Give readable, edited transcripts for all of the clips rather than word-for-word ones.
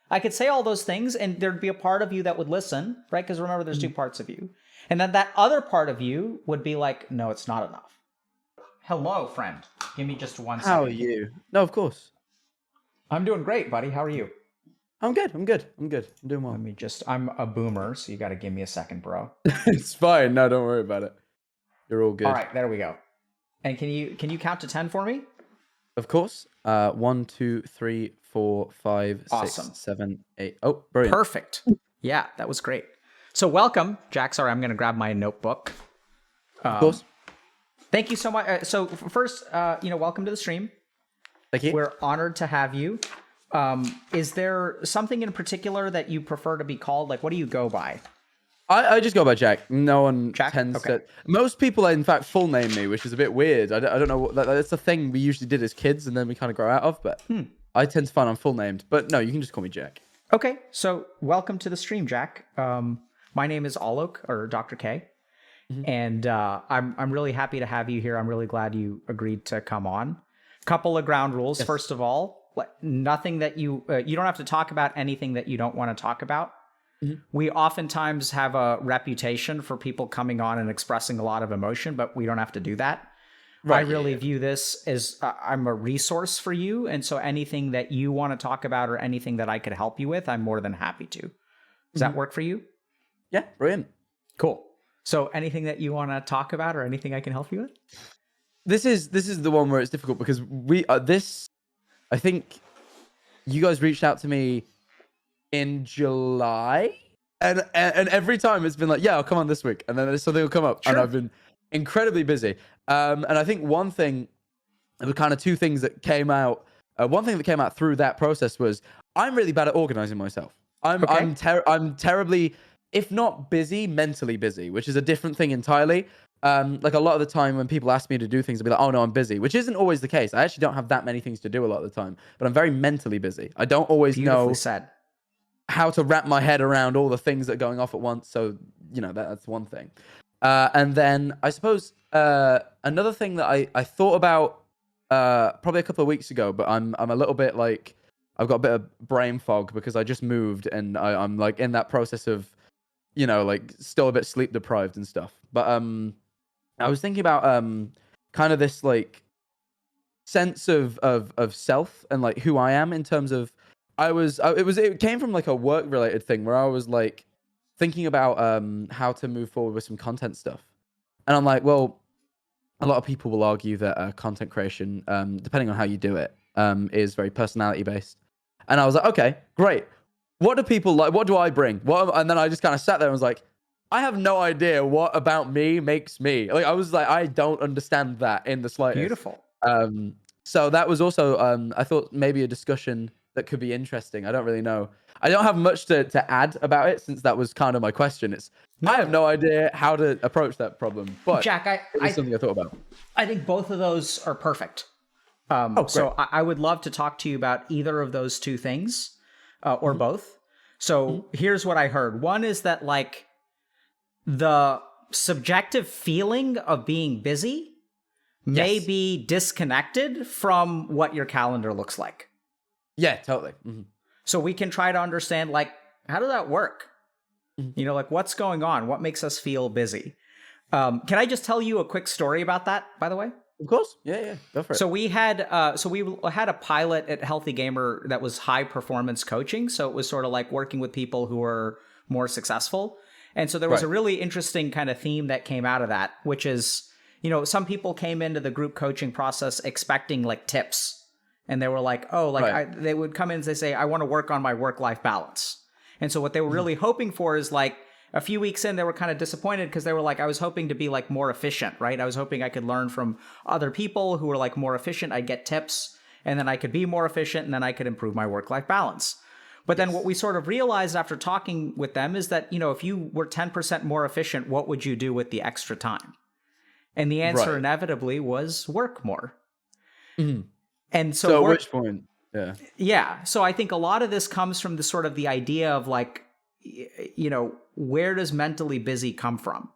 I could say all those things and there'd be a part of you that would listen, right? Because remember, there's two parts of you. And then that other part of you would be like, no, it's not enough. Hello, friend. Give me just 1 second. How are you? No, of course. I'm doing great, buddy. How are you? I'm good. I'm doing well. I'm a boomer, so you got to give me a second, bro. It's fine. No, don't worry about it. You're all good. All right, there we go. And can you count to 10 for me? Of course. 1, 2, 3, 4, 5, Awesome. 6, 7, 8. Oh, brilliant. Perfect. Yeah, that was great. So welcome, Jack. Sorry, I'm going to grab my notebook. Of course. Thank you so much. So first, welcome to the stream. Thank you. We're honored to have you. Is there something in particular that you prefer to be called? Like, what do you go by? I just go by Jack. No one Jack? tends Okay. to. Most people, in fact, full name me, which is a bit weird. I don't know. That's the thing we usually did as kids, and then we kind of grow out of. But I tend to find I'm full named. But no, you can just call me Jack. Okay, so welcome to the stream, Jack. My name is Alok, or Dr. K, and I'm really happy to have you here. I'm really glad you agreed to come on. Couple of ground rules. Yes. First of all, nothing that you don't have to talk about anything that you don't want to talk about. We oftentimes have a reputation for people coming on and expressing a lot of emotion, but we don't have to do that. Right, I really view this as I'm a resource for you. And so anything that you want to talk about or anything that I could help you with, I'm more than happy to. Does that work for you? Yeah, brilliant. Cool. So anything that you want to talk about or anything I can help you with? This is the one where it's difficult because I think you guys reached out to me in July, and every time it's been like, yeah, I'll come on this week, and then something will come up, and I've been incredibly busy. And I think one thing, there were kind of two things that came out. One thing that came out through that process was I'm really bad at organizing myself. I'm terribly, if not busy, mentally busy, which is a different thing entirely. Like a lot of the time when people ask me to do things, I'll be like, oh no, I'm busy, which isn't always the case. I actually don't have that many things to do a lot of the time, but I'm very mentally busy. I don't always know how to wrap my head around all the things that are going off at once. So, that's one thing. And then I suppose another thing that I thought about probably a couple of weeks ago, but I'm a little bit like, I've got a bit of brain fog because I just moved and I'm like in that process of, like still a bit sleep deprived and stuff. But I was thinking about kind of this like sense of self and like who I am in terms of it came from like a work related thing where I was like thinking about how to move forward with some content stuff. And I'm like, well, a lot of people will argue that content creation, depending on how you do it, is very personality based. And I was like, okay, great. What do people like? What do I bring? And then I just kind of sat there and was like, I have no idea what about me makes me. Like I was like, I don't understand that in the slightest. Beautiful. So that was also, I thought maybe a discussion that could be interesting. I don't really know. I don't have much to add about it since that was kind of my question. I have no idea how to approach that problem. But Jack, it was something I thought about. I think both of those are perfect. Great. So I would love to talk to you about either of those two things or both. So here's what I heard. One is that like the subjective feeling of being busy may be disconnected from what your calendar looks like. Yeah, totally. So we can try to understand, like, how does that work? Like what's going on? What makes us feel busy? Can I just tell you a quick story about that, by the way? Of course. Yeah. Go for it. So we had a pilot at Healthy Gamer that was high performance coaching. So it was sort of like working with people who were more successful. And so there was a really interesting kind of theme that came out of that, which is, some people came into the group coaching process expecting like tips. And they were like, they would come in and they say, I want to work on my work-life balance. And so what they were really hoping for is like a few weeks in, they were kind of disappointed because they were like, I was hoping to be like more efficient, right? I was hoping I could learn from other people who were like more efficient. I'd get tips and then I could be more efficient and then I could improve my work-life balance. But then what we sort of realized after talking with them is that, if you were 10% more efficient, what would you do with the extra time? And the answer inevitably was work more. And so at which point? Yeah. Yeah. So I think a lot of this comes from the sort of the idea of like, where does mentally busy come from?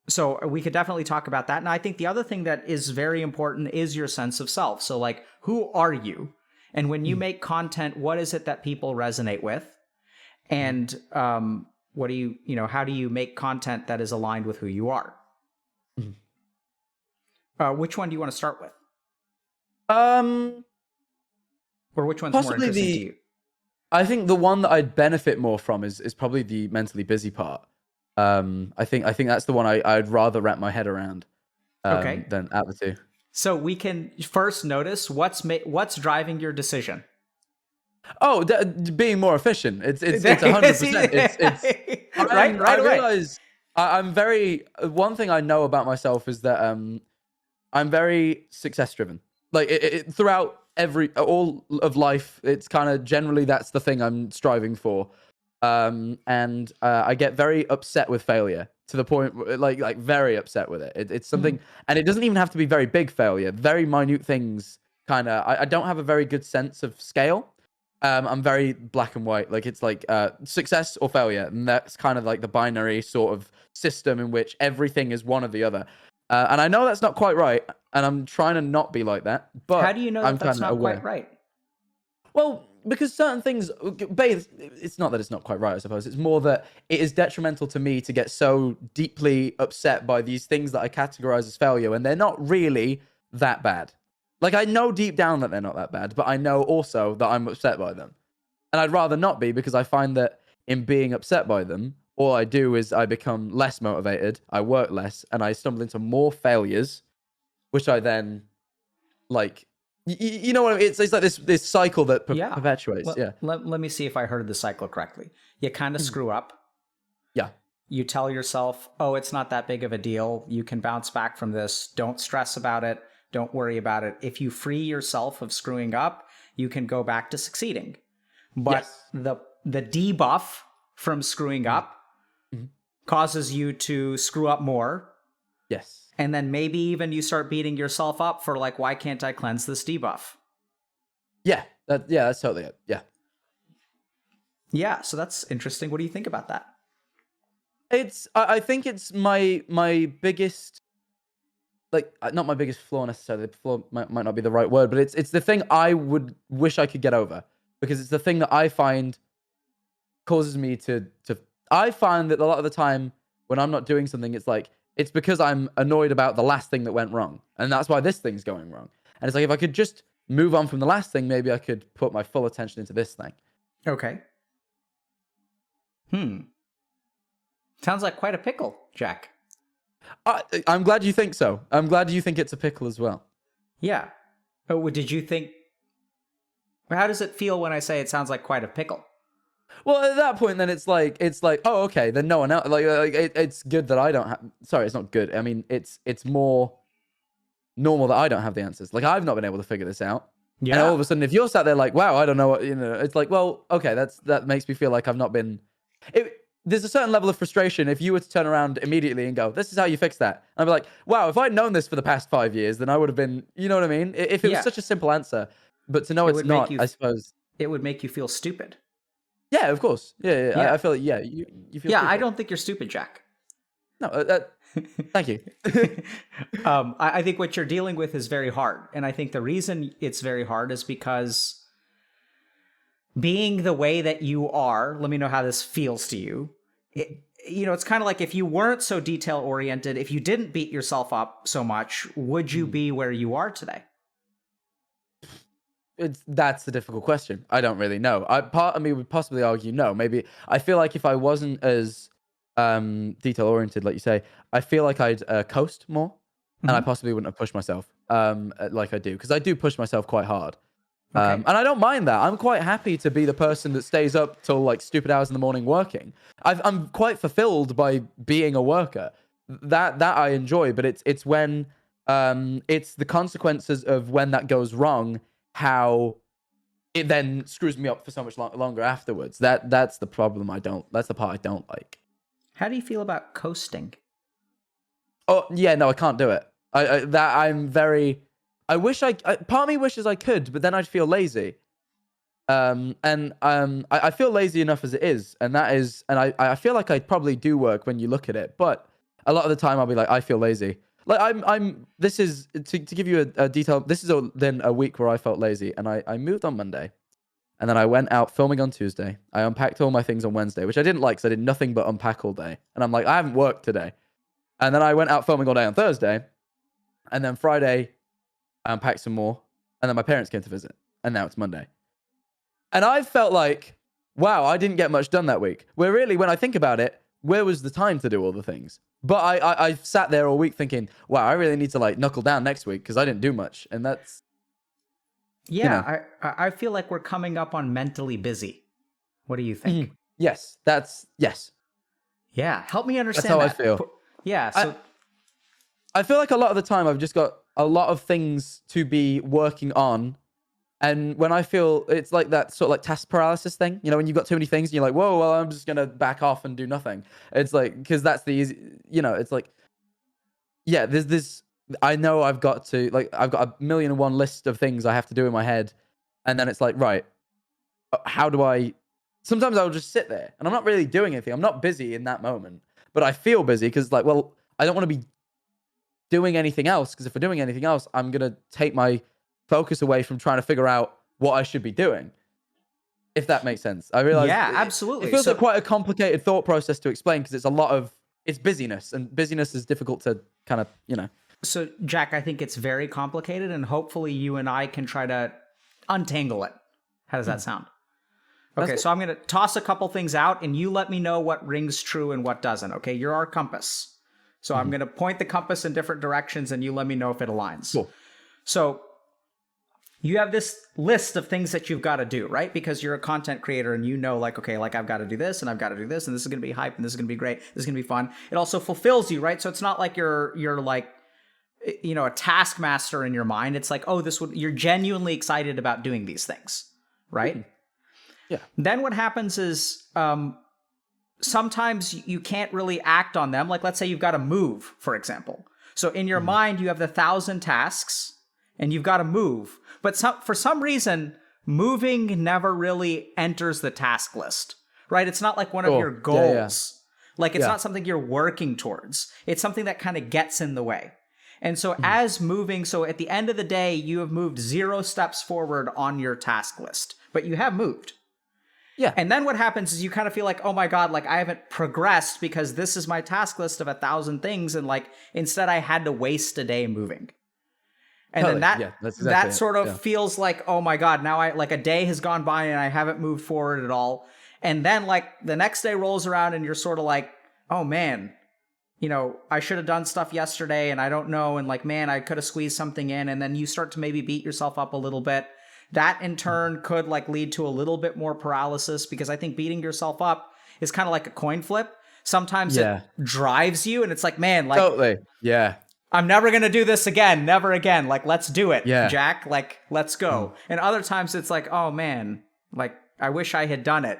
So we could definitely talk about that. And I think the other thing that is very important is your sense of self. So like, who are you? And when you make content, what is it that people resonate with? And what do how do you make content that is aligned with who you are? Which one do you want to start with? Or which one's more interesting to you? I think the one that I'd benefit more from is probably the mentally busy part. I think that's the one I'd rather wrap my head around than out the two. So we can first notice what's driving your decision. Oh, being more efficient. It's 100%. It's right I away. realize I'm very. One thing I know about myself is that I'm very success driven. Like throughout all of life, it's kind of generally that's the thing I'm striving for. And I get very upset with failure to the point like very upset with it. It's something, and it doesn't even have to be very big failure. Very minute things. Kind of. I don't have a very good sense of scale. I'm very black and white. Like it's like success or failure, and that's kind of like the binary sort of system in which everything is one or the other. And I know that's not quite right, and I'm trying to not be like that. But how do you know that that's not quite right? Well, because certain things, it's not that it's not quite right, I suppose. It's more that it is detrimental to me to get so deeply upset by these things that I categorize as failure, and they're not really that bad. Like, I know deep down that they're not that bad, but I know also that I'm upset by them. And I'd rather not be, because I find that in being upset by them, all I do is I become less motivated, I work less, and I stumble into more failures, which I then, you know what I mean? It's like this cycle that perpetuates. Let me see if I heard the cycle correctly. You kind of screw up. Yeah. You tell yourself, oh, it's not that big of a deal. You can bounce back from this. Don't stress about it. Don't worry about it. If you free yourself of screwing up, you can go back to succeeding. But the debuff from screwing up causes you to screw up more. Yes. And then maybe even you start beating yourself up for like, why can't I cleanse this debuff? Yeah. That's totally it. Yeah. Yeah. So that's interesting. What do you think about that? I think it's my biggest, like, not my biggest flaw necessarily. The flaw might not be the right word, but it's the thing I would wish I could get over, because it's the thing that I find causes me to I find that a lot of the time when I'm not doing something, it's because I'm annoyed about the last thing that went wrong, and that's why this thing's going wrong. And it's like, if I could just move on from the last thing, maybe I could put my full attention into this thing. Okay. Sounds like quite a pickle, Jack. I'm glad you think so. I'm glad you think it's a pickle as well. Yeah. Oh, did you think... How does it feel when I say it sounds like quite a pickle? Well, at that point, then it's like, oh, okay, then no one else. It's good that I don't have. Sorry, it's not good. I mean, it's more normal that I don't have the answers. Like, I've not been able to figure this out. Yeah. And all of a sudden, if you're sat there like, wow, I don't know what, it's like, well, okay, that makes me feel like I've not been. There's a certain level of frustration if you were to turn around immediately and go, this is how you fix that. And I'd be like, wow, if I'd known this for the past 5 years, then I would have been, you know what I mean? If it was such a simple answer, but to know it's not, I suppose. It would make you feel stupid. Yeah, of course. Yeah. I feel like, you feel Yeah, stupid. I don't think you're stupid, Jack. No, thank you. I think what you're dealing with is very hard. And I think the reason it's very hard is because being the way that you are, let me know how this feels to you. It's kind of like if you weren't so detail oriented, if you didn't beat yourself up so much, would you be where you are today? That's the difficult question. I don't really know. Part of me would possibly argue no. Maybe I feel like if I wasn't as detail oriented, like you say, I feel like I'd coast more, and I possibly wouldn't have pushed myself like I do, because I do push myself quite hard. Okay. And I don't mind that. I'm quite happy to be the person that stays up till like stupid hours in the morning working. I'm quite fulfilled by being a worker. That I enjoy, but it's when it's the consequences of when that goes wrong, how it then screws me up for so much longer afterwards. That's the problem. That's the part I don't like. How do you feel about coasting? Oh yeah, no, I can't do it. I wish part of me wishes I could, but then I'd feel lazy. I feel lazy enough as it is, and I feel like I probably do work when you look at it, but a lot of the time I'll be like, I feel lazy. like this is to give you a detail. This is then a week where I felt lazy, and I moved on Monday, and then I went out filming on Tuesday. I unpacked all my things on Wednesday, which I didn't like because I did nothing but unpack all day, and I'm like, I haven't worked today. And then I went out filming all day on Thursday, and then Friday I unpacked some more, and then my parents came to visit, and now it's Monday. And I felt like, wow, I didn't get much done that week. Where really, when I think about it, where was the time to do all the things? But I sat there all week thinking, wow, I really need to like knuckle down next week because I didn't do much. And that's... Yeah, I feel like we're coming up on mentally busy. What do you think? Yes, yes. Yeah, help me understand That's how that. I feel. Yeah, so... I feel like a lot of the time I've just got a lot of things to be working on. And when I feel it's like that sort of like task paralysis thing, you know, when you've got too many things and you're like, whoa, well, I'm just going to back off and do nothing. It's like, because that's the easy, you know, it's like, yeah, there's this, I know I've got to, like, I've got a million and one list of things I have to do in my head. And then it's like, right, how do I, sometimes I'll just sit there and I'm not really doing anything. I'm not busy in that moment, but I feel busy because like, well, I don't want to be doing anything else because if we're doing anything else, I'm going to take my focus away from trying to figure out what I should be doing. If that makes sense. I realize absolutely. It feels like quite a complicated thought process to explain because it's busyness, and busyness is difficult to kind of, you know. So Jack, I think it's very complicated, and hopefully you and I can try to untangle it. How does that sound? Okay, so I'm going to toss a couple things out and you let me know what rings true and what doesn't. Okay, you're our compass. So I'm going to point the compass in different directions and you let me know if it aligns. Cool. So you have this list of things that you've got to do, right? Because you're a content creator and you know, like, okay, like I've got to do this and I've got to do this and this is going to be hype and this is going to be great. This is going to be fun. It also fulfills you, right? So it's not like you're like, you know, a taskmaster in your mind. It's like, oh, you're genuinely excited about doing these things, right? Yeah. Then what happens is sometimes you can't really act on them. Like, let's say you've got to move, for example. So in your mind, you have the 1,000 tasks and you've got to move. But for some reason, moving never really enters the task list, right? It's not like one of your goals. Yeah. Like, it's not something you're working towards. It's something that kind of gets in the way. And so so at the end of the day, you have moved 0 steps forward on your task list, but you have moved. Yeah. And then what happens is you kind of feel like, oh my God, like I haven't progressed because this is my task list of 1,000 things. And like, instead I had to waste a day moving. And then that sort of feels like, oh my God, now like a day has gone by and I haven't moved forward at all. And then like the next day rolls around and you're sort of like, oh man, you know, I should have done stuff yesterday and I don't know. And like, man, I could have squeezed something in. And then you start to maybe beat yourself up a little bit. That in turn could like lead to a little bit more paralysis because I think beating yourself up is kind of like a coin flip. Sometimes it drives you and it's like, man, like, totally. Yeah. I'm never going to do this again. Never again. Like, let's do it, Jack. Like, let's go. And other times it's like, oh man, like I wish I had done it.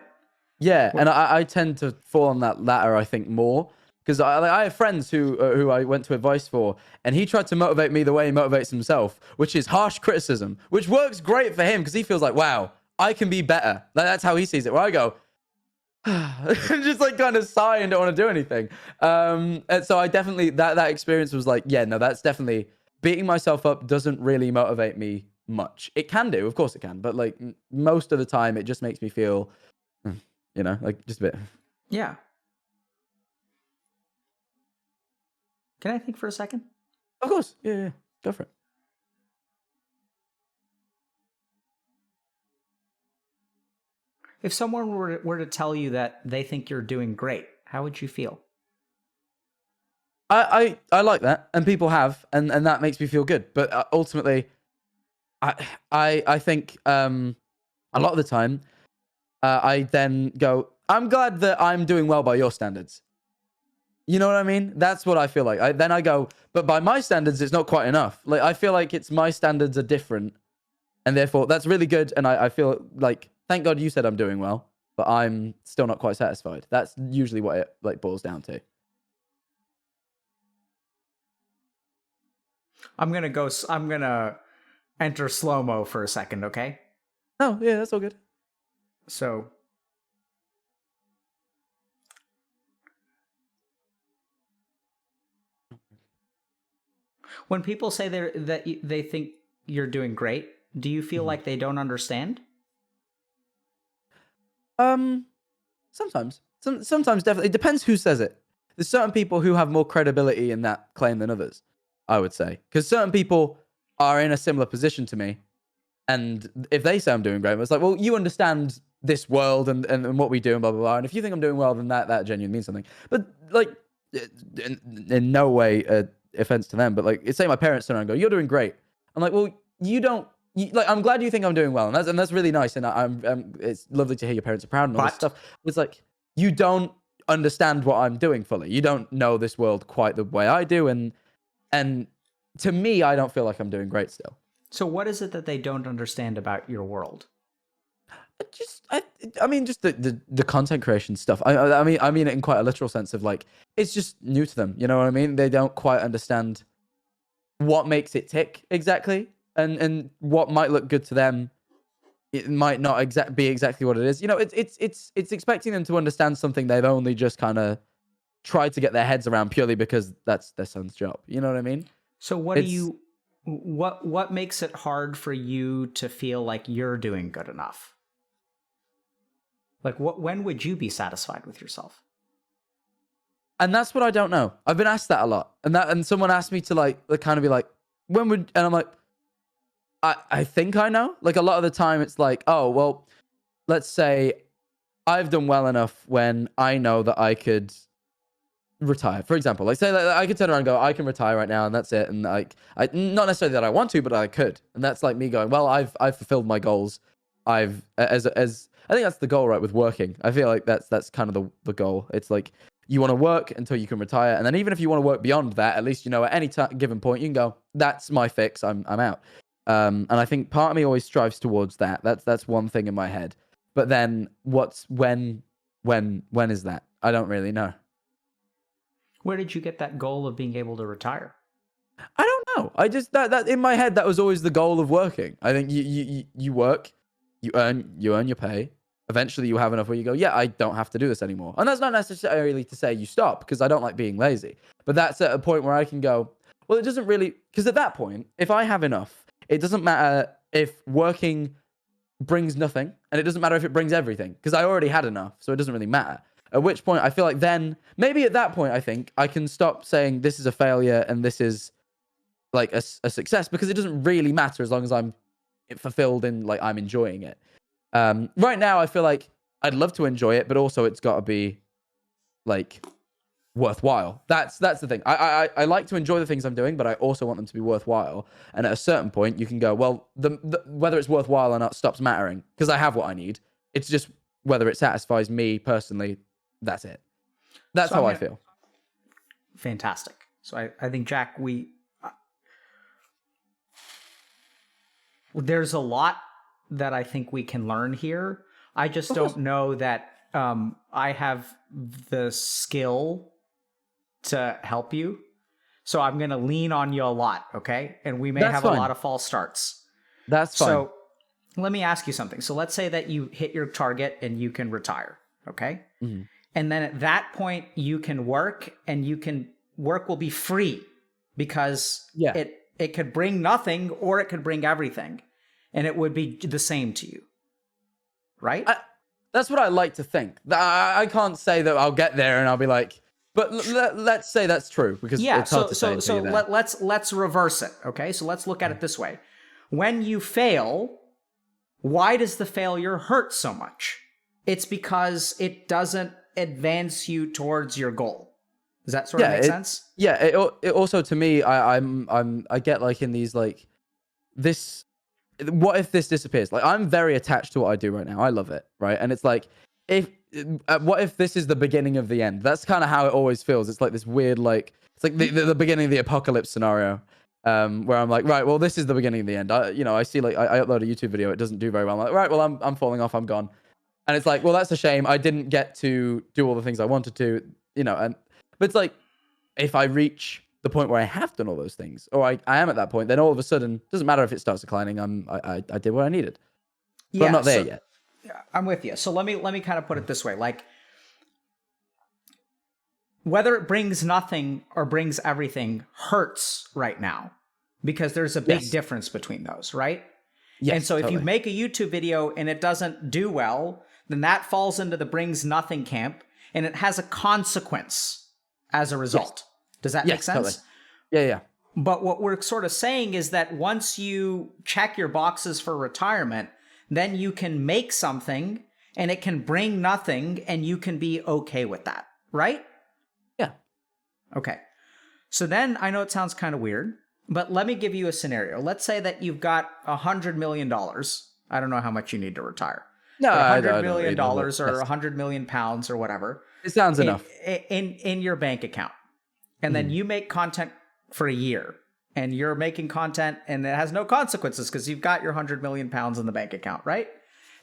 Yeah. And I tend to fall on that latter, I think, more. Because I have friends who I went to advice for, and he tried to motivate me the way he motivates himself, which is harsh criticism, which works great for him because he feels like, wow, I can be better. That's how he sees it. Where I go, just like kind of sigh and don't want to do anything. And so I definitely, that experience was like, yeah, no, that's definitely, beating myself up doesn't really motivate me much. It can do, of course it can, but like most of the time it just makes me feel, you know, like just a bit. Yeah. Can I think for a second? Of course. Yeah. Go for it. If someone were to tell you that they think you're doing great, how would you feel? I like that, and people have, and that makes me feel good. But ultimately, I think a lot of the time, I then go, I'm glad that I'm doing well by your standards. You know what I mean? That's what I feel like. Then I go, but by my standards, it's not quite enough. Like, I feel like it's my standards are different. And therefore, that's really good. And I feel like, thank God you said I'm doing well, but I'm still not quite satisfied. That's usually what it like boils down to. I'm going to enter slow-mo for a second, okay? Oh, yeah, that's all good. So... When people say they think you're doing great, do you feel like they don't understand? Sometimes. Sometimes definitely. It depends who says it. There's certain people who have more credibility in that claim than others, I would say. Because certain people are in a similar position to me. And if they say I'm doing great, it's like, well, you understand this world and what we do and blah, blah, blah. And if you think I'm doing well, then that genuinely means something. But like, in no way offense to them, but like, say my parents turn around and go, you're doing great. I'm like, well, you don't, like, I'm glad you think I'm doing well. And that's really nice. And it's lovely to hear your parents are proud and all this stuff. It's like, you don't understand what I'm doing fully. You don't know this world quite the way I do. And to me, I don't feel like I'm doing great still. So what is it that they don't understand about your world? I mean, just the content creation stuff. I mean it in quite a literal sense of like, it's just new to them. You know what I mean? They don't quite understand what makes it tick exactly, and what might look good to them, it might not be exactly what it is. You know, it's expecting them to understand something they've only just kind of tried to get their heads around purely because that's their son's job. You know what I mean? So what makes it hard for you to feel like you're doing good enough? Like when would you be satisfied with yourself? And that's what I don't know. I've been asked that a lot. And someone asked me to like kind of be like, and I'm like, I think I know. Like a lot of the time it's like, oh, well, let's say I've done well enough when I know that I could retire, for example. Like say I could turn around and go, I can retire right now and that's it. And like, not necessarily that I want to, but I could. And that's like me going, well, I've fulfilled my goals. As I think that's the goal, right? With working, I feel like that's kind of the goal. It's like you want to work until you can retire, and then even if you want to work beyond that, at least you know at any given point you can go, that's my fix. I'm out. And I think part of me always strives towards that. That's one thing in my head. But then when is that? I don't really know. Where did you get that goal of being able to retire? I don't know. I just that in my head that was always the goal of working. I think you work, you earn your pay. Eventually you have enough where you go, yeah, I don't have to do this anymore. And that's not necessarily to say you stop, because I don't like being lazy. But that's at a point where I can go, well, it doesn't really, because at that point, if I have enough, it doesn't matter if working brings nothing, and it doesn't matter if it brings everything, because I already had enough, so it doesn't really matter. At which point I feel like then, maybe at that point, I think I can stop saying this is a failure and this is like a success, because it doesn't really matter as long as I'm fulfilled and like I'm enjoying it. Right now I feel like I'd love to enjoy it, but also it's got to be like worthwhile. That's the thing. I like to enjoy the things I'm doing, but I also want them to be worthwhile. And at a certain point you can go, well, the whether it's worthwhile or not stops mattering, because I have what I need. It's just whether it satisfies me personally. That's it. That's how I feel. Fantastic. So I think, Jack, there's a lot that I think we can learn here. I just don't know that I have the skill to help you. So I'm going to lean on you a lot, okay? And we may have a lot of false starts. That's fine. So let me ask you something. So let's say that you hit your target and you can retire, okay? Mm-hmm. And then at that point you can work, and work will be free, because it could bring nothing or it could bring everything. And it would be the same to you, right? That's what I like to think. I can't say that I'll get there and I'll be like, but let's say that's true, because it's hard to say. So let's reverse it, okay? So let's look at it this way. When you fail, why does the failure hurt so much? It's because it doesn't advance you towards your goal. Does that sort of make sense? Yeah. It also, to me, I get like in these like this. What if this disappears? Like, I'm very attached to what I do right now. I love it, right? And it's like, what if this is the beginning of the end? That's kind of how it always feels. It's like this weird, like, it's like the beginning of the apocalypse scenario, where I'm like, right, well, this is the beginning of the end. I see, like, I upload a YouTube video, it doesn't do very well. I'm like, right, well, I'm falling off, I'm gone. And it's like, well, that's a shame. I didn't get to do all the things I wanted to, but it's like, if I reach the point where I have done all those things, or I am at that point, then all of a sudden, doesn't matter if it starts declining, I did what I needed. But I'm not there yet. Yeah, I'm with you. So let me kind of put it this way. Like, whether it brings nothing or brings everything hurts right now. because there's a big difference between those, right? Yes, and so if you totally. make a YouTube video and it doesn't do well, then that falls into the brings nothing camp, and it has a consequence as a result. Does that make sense? Totally. Yeah. But what we're sort of saying is that once you check your boxes for retirement, then you can make something and it can bring nothing and you can be okay with that, right? Yeah. Okay. So then I know it sounds kind of weird, but let me give you a scenario. Let's say that you've got $100 million. I don't know how much you need to retire. No, $100 million or 100 million pounds or whatever. It sounds enough. In your bank account. And then you make content for a year, and you're making content and it has no consequences because you've got your 100 million pounds in the bank account, right?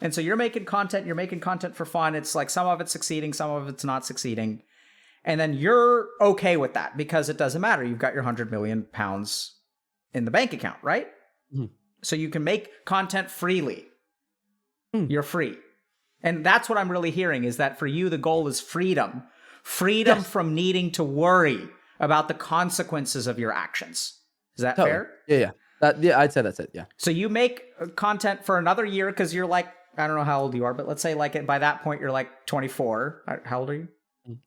And so you're making content for fun. It's like some of it's succeeding, some of it's not succeeding. And then you're okay with that because it doesn't matter. You've got your 100 million pounds in the bank account, right? So you can make content freely. You're free. And that's what I'm really hearing, is that for you, the goal is freedom. Freedom from needing to worry about the consequences of your actions. Is that fair? Yeah. I'd say that's it. Yeah. So you make content for another year because you're like, I don't know how old you are, but let's say like by that point you're like 24. How old are you?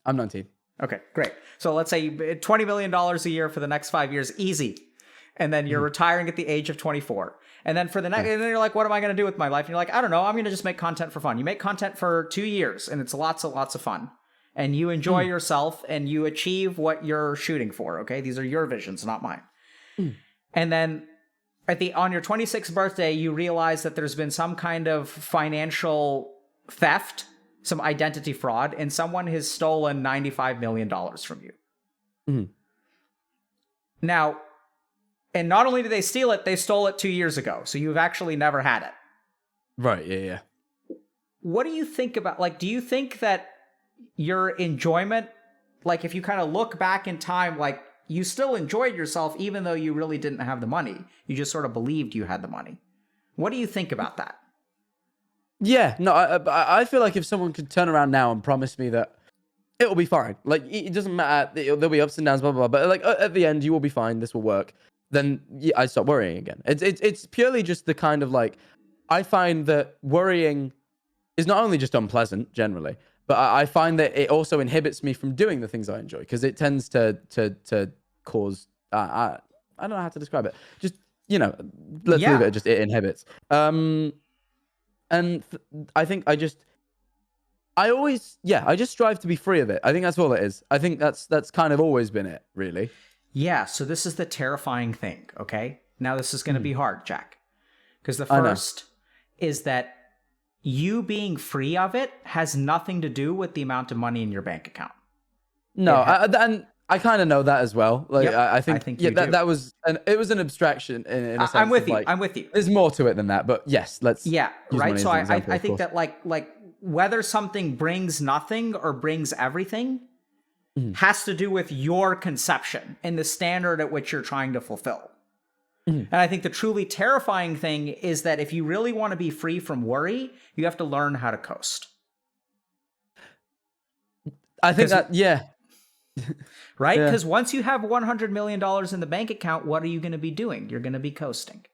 I'm 19. Okay, great. So let's say $20 million a year for the next 5 years, easy. And then you're retiring at the age of 24. And then for the next, and then you're like, what am I going to do with my life? And you're like, I don't know. I'm going to just make content for fun. You make content for 2 years and it's lots of fun. And you enjoy yourself and you achieve what you're shooting for. Okay. These are your visions, not mine. And then on your 26th birthday, you realize that there's been some kind of financial theft, some identity fraud, and someone has stolen $95 million from you. Now, and not only did they steal it, they stole it 2 years ago. So you've actually never had it. Right. Yeah. What do you think about, like, do you think that your enjoyment, like if you kind of look back in time, like you still enjoyed yourself even though you really didn't have the money? You just sort of believed you had the money. What do you think about that? Yeah. No, I feel like if someone could turn around now and promise me that it will be fine, like it doesn't matter, there'll be ups and downs, blah, blah, blah, but like at the end, you will be fine, this will work, then I stop worrying again. It's purely just the kind of like, I find that worrying is not only just unpleasant generally, but I find that it also inhibits me from doing the things I enjoy, because it tends to cause, I don't know how to describe it. Just, let's leave it, just it inhibits. And I think I just strive to be free of it. I think that's all it is. I think that's kind of always been it, really. Yeah, so this is the terrifying thing, okay? Now this is going to be hard, Jack. Because the first is that you being free of it has nothing to do with the amount of money in your bank account. No, and I kind of know that as well. Like, I think that was it was an abstraction in a sense. I'm with you. Like, I'm with you. There's more to it than that, but yes, let's. Yeah, right. So I think that like whether something brings nothing or brings everything has to do with your conception and the standard at which you're trying to fulfill. And I think the truly terrifying thing is that if you really want to be free from worry, you have to learn how to coast. I think that, right? Because once you have $100 million in the bank account, what are you going to be doing? You're going to be coasting.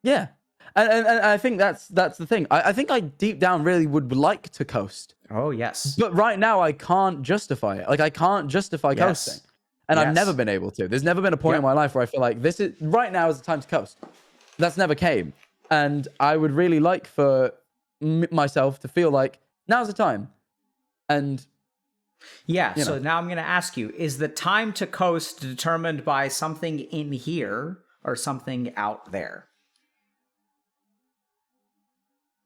Yeah. And I think that's the thing. I think I deep down really would like to coast. Oh, yes. But right now I can't justify it. Like I can't justify coasting. And I've never been able to. There's never been a point in my life where I feel like right now is the time to coast. That's never came. And I would really like for myself to feel like now's the time. And so now I'm going to ask you, is the time to coast determined by something in here or something out there?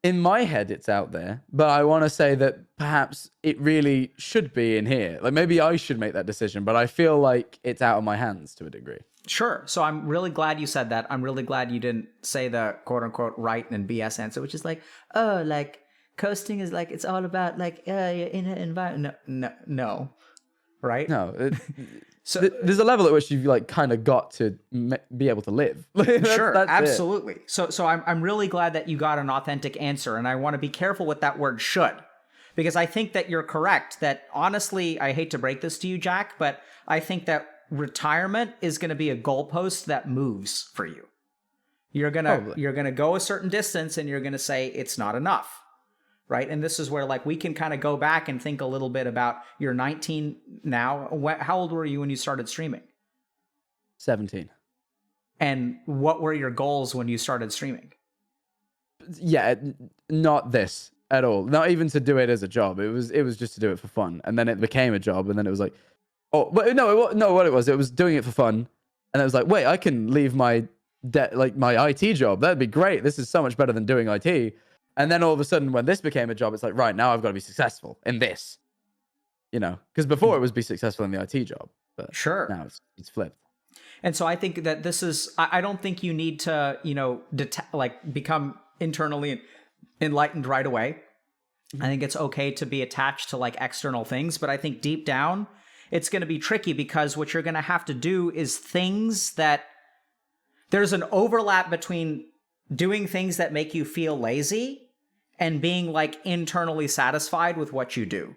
In my head, it's out there, but I want to say that perhaps it really should be in here. Like maybe I should make that decision, but I feel like it's out of my hands to a degree. Sure. So I'm really glad you said that. I'm really glad you didn't say the quote unquote right and BS answer, which is like, oh, like coasting is like, it's all about like, you're in an environment. No. Right? No. So there's a level at which you've like kind of got to be able to live. Sure, absolutely. So I'm really glad that you got an authentic answer, and I want to be careful with that word "should," because I think that you're correct. That honestly, I hate to break this to you, Jack, but I think that retirement is going to be a goalpost that moves for you. You're gonna go a certain distance and you're gonna say it's not enough, right? And this is where like we can kind of go back and think a little bit about you're 19 now. How old were you when you started streaming? 17. And what were your goals when you started streaming? Yeah, not this at all. Not even to do it as a job. It was just to do it for fun. And then it became a job. And then it was like, oh, but no, what it was doing it for fun. And it was like, wait, I can leave my my IT job. That'd be great. This is so much better than doing IT. And then all of a sudden, when this became a job, it's like, right, now I've got to be successful in this. Because before it was be successful in the IT job, but sure, now it's flipped. And so I think that this is, I don't think you need to, become internally enlightened right away. I think it's okay to be attached to like external things, but I think deep down, it's going to be tricky because what you're going to have to do is things that there's an overlap between doing things that make you feel lazy and being like internally satisfied with what you do.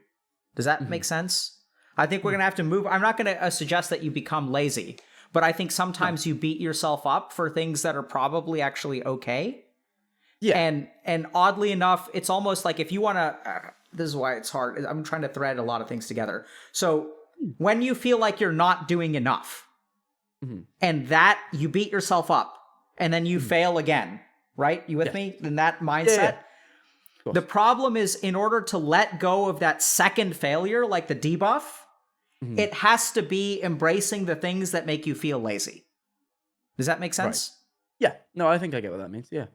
Does that make sense? I think we're going to have to move. I'm not going to suggest that you become lazy, but I think sometimes you beat yourself up for things that are probably actually okay. Yeah. And oddly enough, it's almost like if you want to, this is why it's hard. I'm trying to thread a lot of things together. So when you feel like you're not doing enough, and that you beat yourself up and then you fail again, right? You with me in that mindset? Yeah. The problem is in order to let go of that second failure, like the debuff, it has to be embracing the things that make you feel lazy. Does that make sense? Right. Yeah. No, I think I get what that means. Yeah.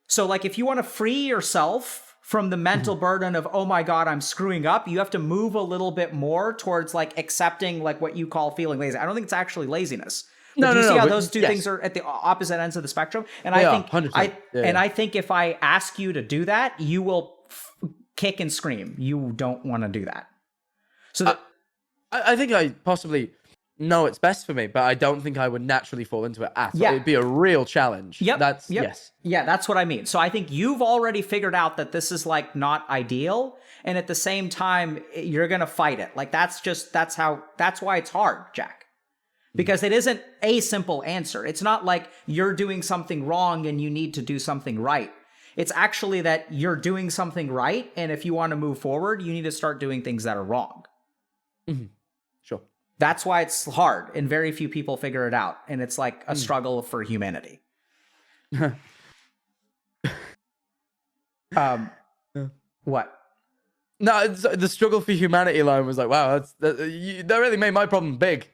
So like if you want to free yourself from the mental burden of, oh my God, I'm screwing up, you have to move a little bit more towards like accepting like what you call feeling lazy. I don't think it's actually laziness. But do you see how those two things are at the opposite ends of the spectrum? And I think if I ask you to do that, you will kick and scream. You don't want to do that. So I think I possibly know it's best for me, but I don't think I would naturally fall into it at all. It'd be a real challenge. Yes. Yeah, that's what I mean. So I think you've already figured out that this is like not ideal. And at the same time, you're going to fight it. Like that's why it's hard, Jack. Because it isn't a simple answer. It's not like you're doing something wrong and you need to do something right. It's actually that you're doing something right. And if you want to move forward, you need to start doing things that are wrong. Sure. That's why it's hard and very few people figure it out. And it's like a struggle for humanity. What? No, the struggle for humanity line was like, wow, that really made my problem big.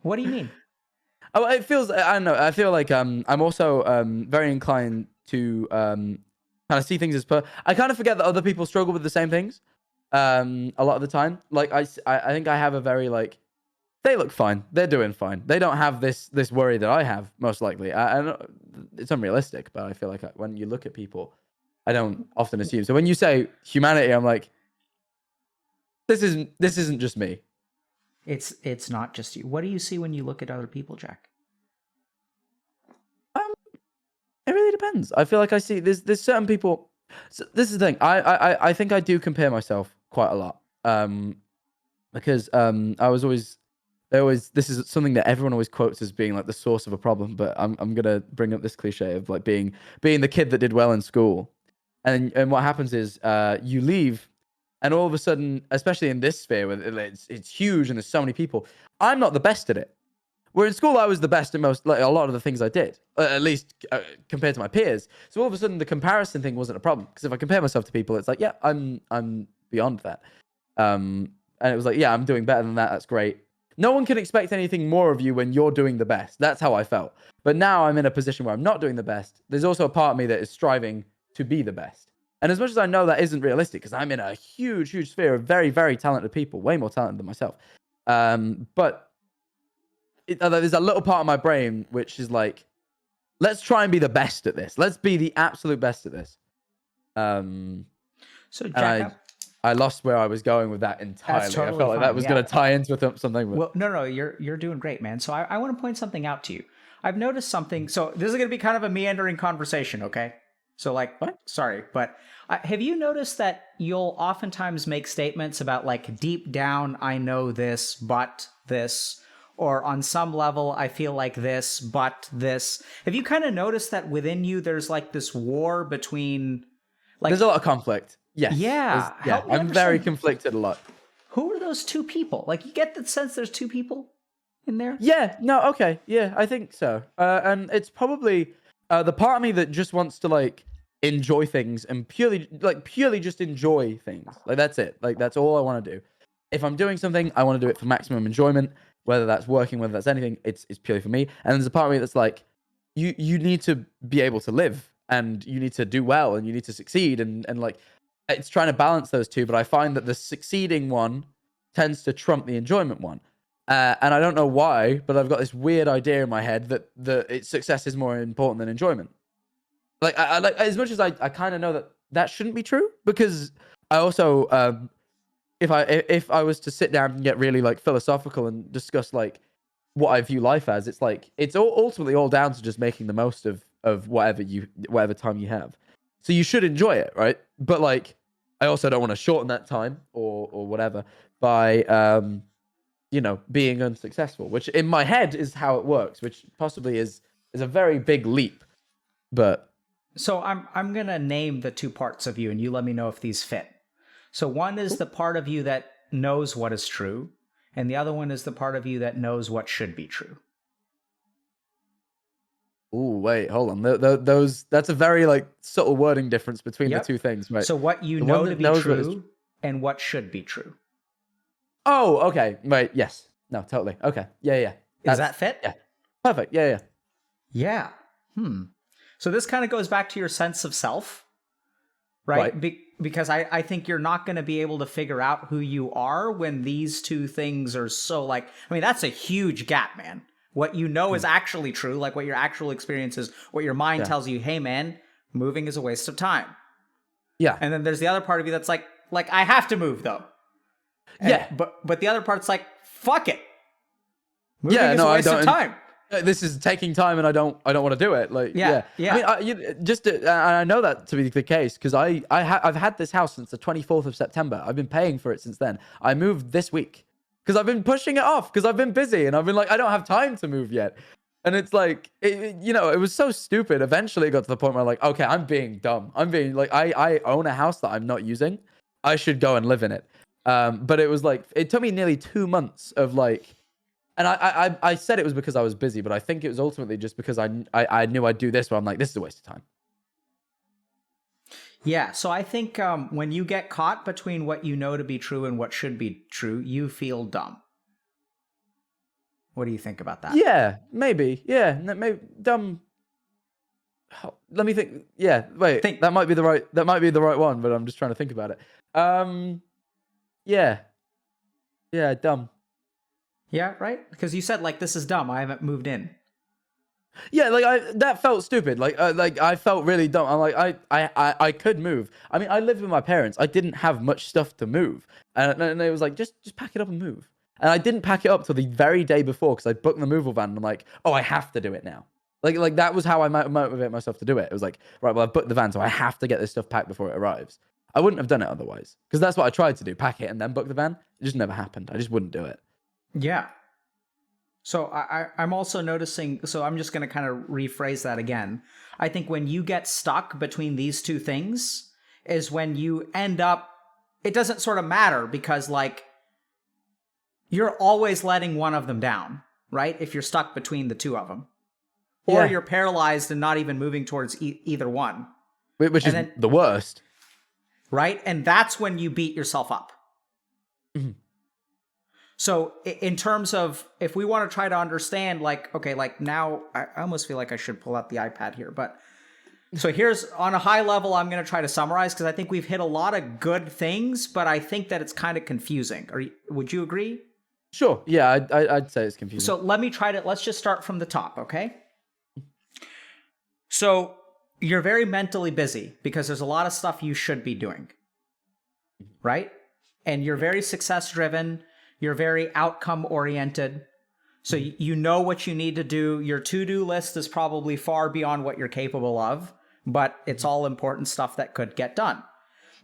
What do you mean? Oh, it feels, I don't know. I feel like I'm also very inclined to kind of see things as I kind of forget that other people struggle with the same things a lot of the time. Like I think I have a very like, they look fine. They're doing fine. They don't have this worry that I have, most likely. And it's unrealistic, but I feel like when you look at people, I don't often assume. So when you say humanity, I'm like, this isn't just me. It's not just you. What do you see when you look at other people, Jack? It really depends. I feel like I see there's certain people. So this is the thing. I think I do compare myself quite a lot. Because this is something that everyone always quotes as being like the source of a problem. But I'm gonna bring up this cliche of like being the kid that did well in school, and what happens is you leave. And all of a sudden, especially in this sphere, where it's huge and there's so many people, I'm not the best at it. Where in school, I was the best at most, like a lot of the things I did, at least compared to my peers. So all of a sudden, the comparison thing wasn't a problem. Because if I compare myself to people, it's like, yeah, I'm beyond that. And it was like, yeah, I'm doing better than that. That's great. No one can expect anything more of you when you're doing the best. That's how I felt. But now I'm in a position where I'm not doing the best. There's also a part of me that is striving to be the best. And as much as I know that isn't realistic, because I'm in a huge, huge sphere of very, very talented people, way more talented than myself. But there's a little part of my brain which is like, let's try and be the best at this. Let's be the absolute best at this. So Jack, I lost where I was going with that entirely. Totally I felt like that was going to tie into something. Well, no, you're doing great, man. So I want to point something out to you. I've noticed something. So this is going to be kind of a meandering conversation, okay? So like, what? Sorry, but have you noticed that you'll oftentimes make statements about like deep down, I know this, but this, or on some level I feel like this, but this. Have you kind of noticed that within you there's like this war between like There's a lot of conflict. Yes. yeah, help me I'm very understand. conflicted a lot. Who are those two people? Like you get the sense there's two people in there? Yeah, no, okay. Yeah, I think so. And it's probably the part of me that just wants to like enjoy things and purely just enjoy things. Like that's it. Like that's all I want to do. If I'm doing something, I want to do it for maximum enjoyment, whether that's working, whether that's anything, it's purely for me. And there's a part of me that's like, you need to be able to live and you need to do well and you need to succeed and like it's trying to balance those two, but I find that the succeeding one tends to trump the enjoyment one. And I don't know why, but I've got this weird idea in my head that success is more important than enjoyment. Like, I like as much as I kind of know that shouldn't be true, because I also, if I was to sit down and get really like philosophical and discuss like what I view life as, it's like it's ultimately all down to just making the most of whatever time you have. So you should enjoy it, right? But like, I also don't want to shorten that time or whatever by being unsuccessful, which in my head is how it works, which possibly is a very big leap. But so I'm gonna name the two parts of you, and you let me know if these fit. So one is the part of you that knows what is true, and the other one is the part of you that knows what should be true. oh wait, hold on. That's a very like subtle wording difference between the two things, right? So what you The know one to that be knows what true and what should be true. Oh, okay. Right. Yes. No, totally. Okay. Yeah. Does that fit? Yeah. Perfect. Yeah. Yeah. So this kind of goes back to your sense of self, right? Because I think you're not going to be able to figure out who you are when these two things are so like, I mean, that's a huge gap, man. What you know is actually true, like what your actual experience is, what your mind tells you, hey, man, moving is a waste of time. Yeah. And then there's the other part of you that's like I have to move though. And, but the other part's like, fuck it. Moving is a waste of time. This is taking time, and I don't want to do it. Like, yeah. I mean, I know that to be the case because I've had this house since the 24th of September. I've been paying for it since then. I moved this week because I've been pushing it off because I've been busy and I've been like, I don't have time to move yet. And it's like, it was so stupid. Eventually, it got to the point where I'm like, okay, I'm being dumb. I'm being like, I own a house that I'm not using. I should go and live in it. But it was like, it took me nearly 2 months of like, and I said it was because I was busy, but I think it was ultimately just because I knew I'd do this, but I'm like, this is a waste of time. Yeah, so I think when you get caught between what you know to be true and what should be true, you feel dumb. What do you think about that? Yeah, maybe. Yeah, maybe dumb. Let me think. Yeah, wait. That might be the right one, but I'm just trying to think about it. Yeah, dumb. Yeah, right? Because you said like this is dumb. I haven't moved in. Yeah, like that felt stupid. Like I felt really dumb. I'm like I could move. I mean, I lived with my parents. I didn't have much stuff to move, and it was like just pack it up and move. And I didn't pack it up till the very day before because I booked the removal van. And I'm like, oh, I have to do it now. Like that was how I motivate myself to do it. It was like, right, well, I booked the van, so I have to get this stuff packed before it arrives. I wouldn't have done it otherwise because that's what I tried to do: pack it and then book the van. It just never happened. I just wouldn't do it. Yeah. So I'm also noticing, so I'm just going to kind of rephrase that again. I think when you get stuck between these two things is when you end up, it doesn't sort of matter because like you're always letting one of them down, right? If you're stuck between the two of them. Or you're paralyzed and not even moving towards either one. Which is the worst. Right? And that's when you beat yourself up. Mm-hmm. So in terms of, if we want to try to understand, like, okay, like now, I almost feel like I should pull out the iPad here, but so here's, on a high level, I'm going to try to summarize, because I think we've hit a lot of good things, but I think that it's kind of confusing. Would you agree? Sure. Yeah, I'd say it's confusing. So let's just start from the top, okay? So you're very mentally busy, because there's a lot of stuff you should be doing, right? And you're very success-driven. You're very outcome-oriented. So you know what you need to do. Your to-do list is probably far beyond what you're capable of, but it's all important stuff that could get done.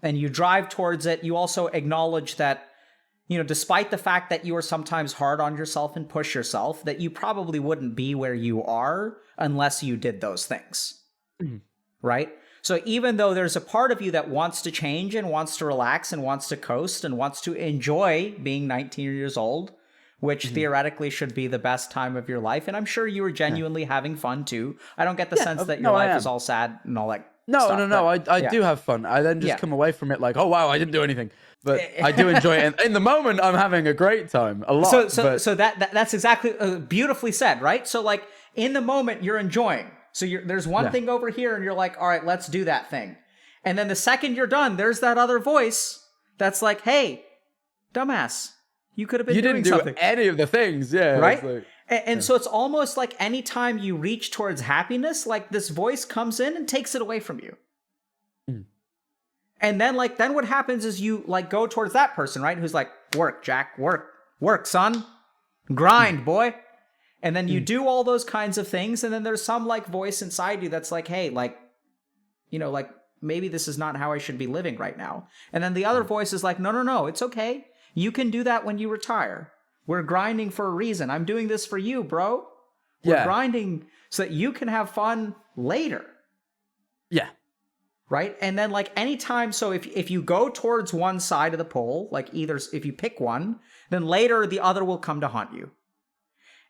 And you drive towards it. You also acknowledge that despite the fact that you are sometimes hard on yourself and push yourself, that you probably wouldn't be where you are unless you did those things. Right? So even though there's a part of you that wants to change and wants to relax and wants to coast and wants to enjoy being 19 years old, which theoretically should be the best time of your life. And I'm sure you were genuinely having fun too. I don't get the sense that your life is all sad and all that stuff. No. I do have fun. I then just come away from it like, oh, wow, I didn't do anything. But I do enjoy it. And in the moment, I'm having a great time. A lot. So that's exactly beautifully said, right? So like in the moment, you're enjoying. So there's one thing over here and you're like, all right, let's do that thing. And then the second you're done, there's that other voice that's like, hey, dumbass, you could have been doing something. You didn't do any of the things. Yeah. Right? Like, and so it's almost like anytime you reach towards happiness, like this voice comes in and takes it away from you. And then what happens is you like go towards that person, right? Who's like, work, Jack, work, son, grind, boy. And then you do all those kinds of things. And then there's some like voice inside you that's like, hey, like, like maybe this is not how I should be living right now. And then the other voice is like, no, it's okay. You can do that when you retire. We're grinding for a reason. I'm doing this for you, bro. We're grinding so that you can have fun later. Yeah. Right? And then like anytime, so if you go towards one side of the pole, like either if you pick one, then later the other will come to haunt you.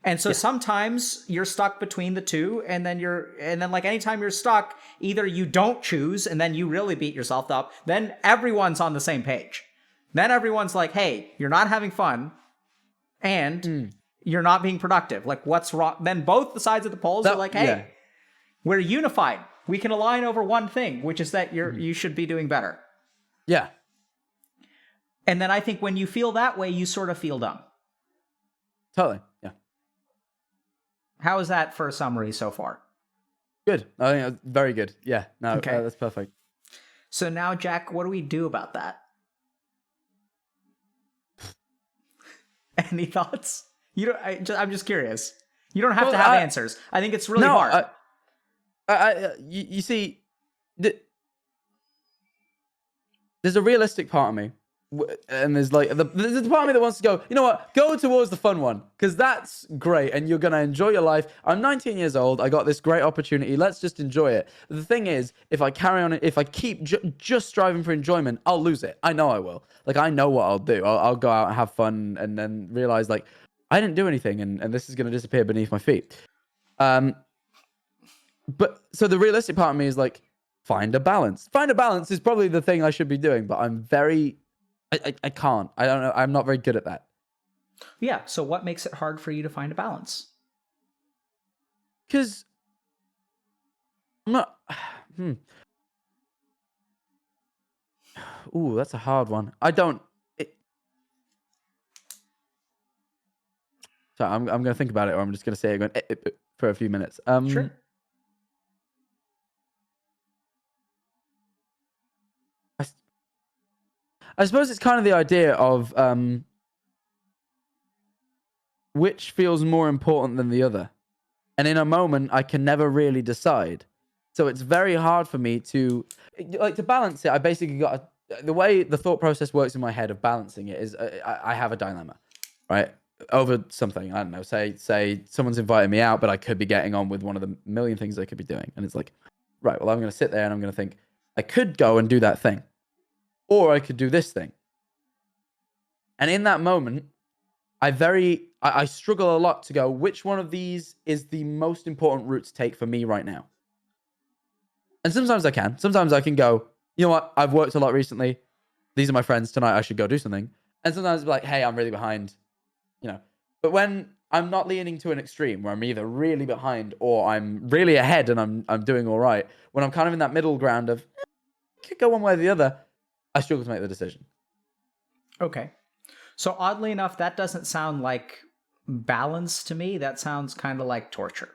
And so sometimes you're stuck between the two, and then like anytime you're stuck, either you don't choose and then you really beat yourself up, then everyone's on the same page. Then everyone's like, hey, you're not having fun and you're not being productive. Like, what's wrong? Then both the sides of the poles are like, hey, we're unified. We can align over one thing, which is that you should be doing better. Yeah. And then I think when you feel that way, you sort of feel dumb. Totally. Yeah. How is that for a summary so far? Good. I think that's very good. Yeah. No, okay. That's perfect. So now, Jack, what do we do about that? Any thoughts? I'm just curious. You don't have to have answers. I think it's really hard. You see, there's a realistic part of me, and there's like there's a part of me that wants to go, you know what, go towards the fun one, because that's great, and you're gonna enjoy your life. I'm 19 years old. I got this great opportunity. Let's just enjoy it. But the thing is, if I carry on, if I keep just striving for enjoyment, I'll lose it. I know I will. Like, I know what I'll do. I'll go out and have fun, and then realize like I didn't do anything, and this is gonna disappear beneath my feet. But so the realistic part of me is like, find a balance. Find a balance is probably the thing I should be doing, but I can't. I don't know. I'm not very good at that. Yeah. So what makes it hard for you to find a balance? Because I'm not. Ooh, that's a hard one. I don't. So I'm going to think about it, or I'm just going to say it for a few minutes. Sure. I suppose it's kind of the idea of which feels more important than the other. And in a moment, I can never really decide. So it's very hard for me to balance it. I basically got the way the thought process works in my head of balancing it is I have a dilemma, right? Over something. I don't know, say someone's invited me out, but I could be getting on with one of the million things I could be doing. And it's like, right, well, I'm going to sit there and I'm going to think, I could go and do that thing. Or I could do this thing. And in that moment, I struggle a lot to go, which one of these is the most important route to take for me right now? And sometimes I can. Sometimes I can go, you know what? I've worked a lot recently. These are my friends. Tonight I should go do something. And sometimes it's like, hey, I'm really behind. You know. But when I'm not leaning to an extreme where I'm either really behind or I'm really ahead and I'm doing all right, when I'm kind of in that middle ground of could go one way or the other, I struggle to make the decision. Okay. So oddly enough, that doesn't sound like balance to me. That sounds kind of like torture.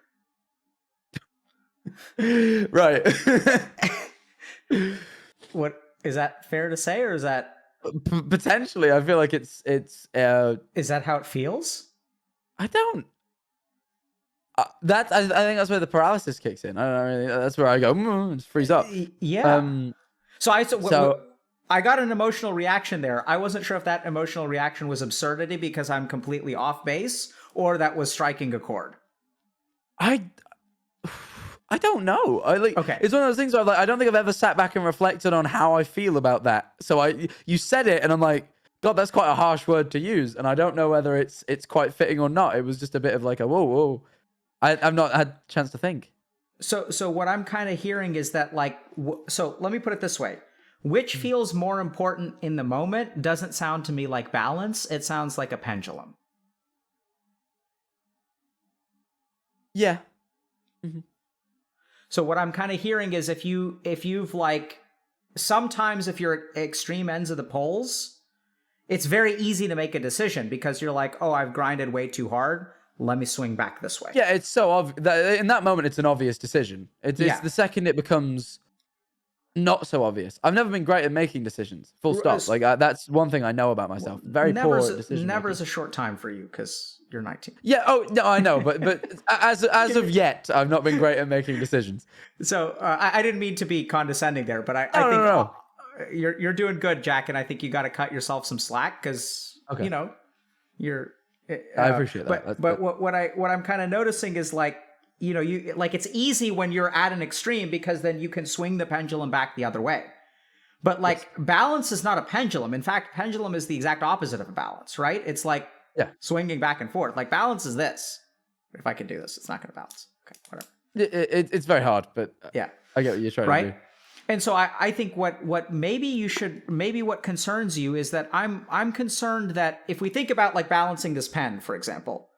Right. What is that fair to say, or is that potentially? I feel like it's. Is that how it feels? I don't. I think that's where the paralysis kicks in. I don't know. That's where I go. Just freeze up. Yeah. I got an emotional reaction there. I wasn't sure if that emotional reaction was absurdity because I'm completely off base, or that was striking a chord. I don't know. Okay. It's one of those things where I don't think I've ever sat back and reflected on how I feel about that. So you said it, and I'm like, God, that's quite a harsh word to use, and I don't know whether it's quite fitting or not. It was just a bit of like a whoa. I've not had a chance to think. So what I'm kind of hearing is that like, so let me put it this way. Which feels more important in the moment doesn't sound to me like balance. It sounds like a pendulum. Yeah. So what I'm kind of hearing is if you've like, sometimes if you're at extreme ends of the poles, it's very easy to make a decision because you're like, oh, I've grinded way too hard. Let me swing back this way. Yeah, it's so obvious. In that moment, it's an obvious decision. It's the second it becomes not so obvious. I've never been great at making decisions. Full stop. Like that's one thing I know about myself. Very poor at decision. Never is a short time for you because you're 19. Yeah. Oh no, I know. But as of yet, I've not been great at making decisions. So I didn't mean to be condescending there, but I think no. You're doing good, Jack, and I think you got to cut yourself some slack because you know you're. I appreciate that. But what I'm kind of noticing is like, you know, you like it's easy when you're at an extreme because then you can swing the pendulum back the other way. But like balance is not a pendulum. In fact, pendulum is the exact opposite of a balance, right? It's like swinging back and forth. Like balance is this. If I can do this, it's not going to balance. Okay, whatever. It's very hard, but yeah, I get what you're trying to do. And so I think what maybe what concerns you is that I'm concerned that if we think about like balancing this pen, for example,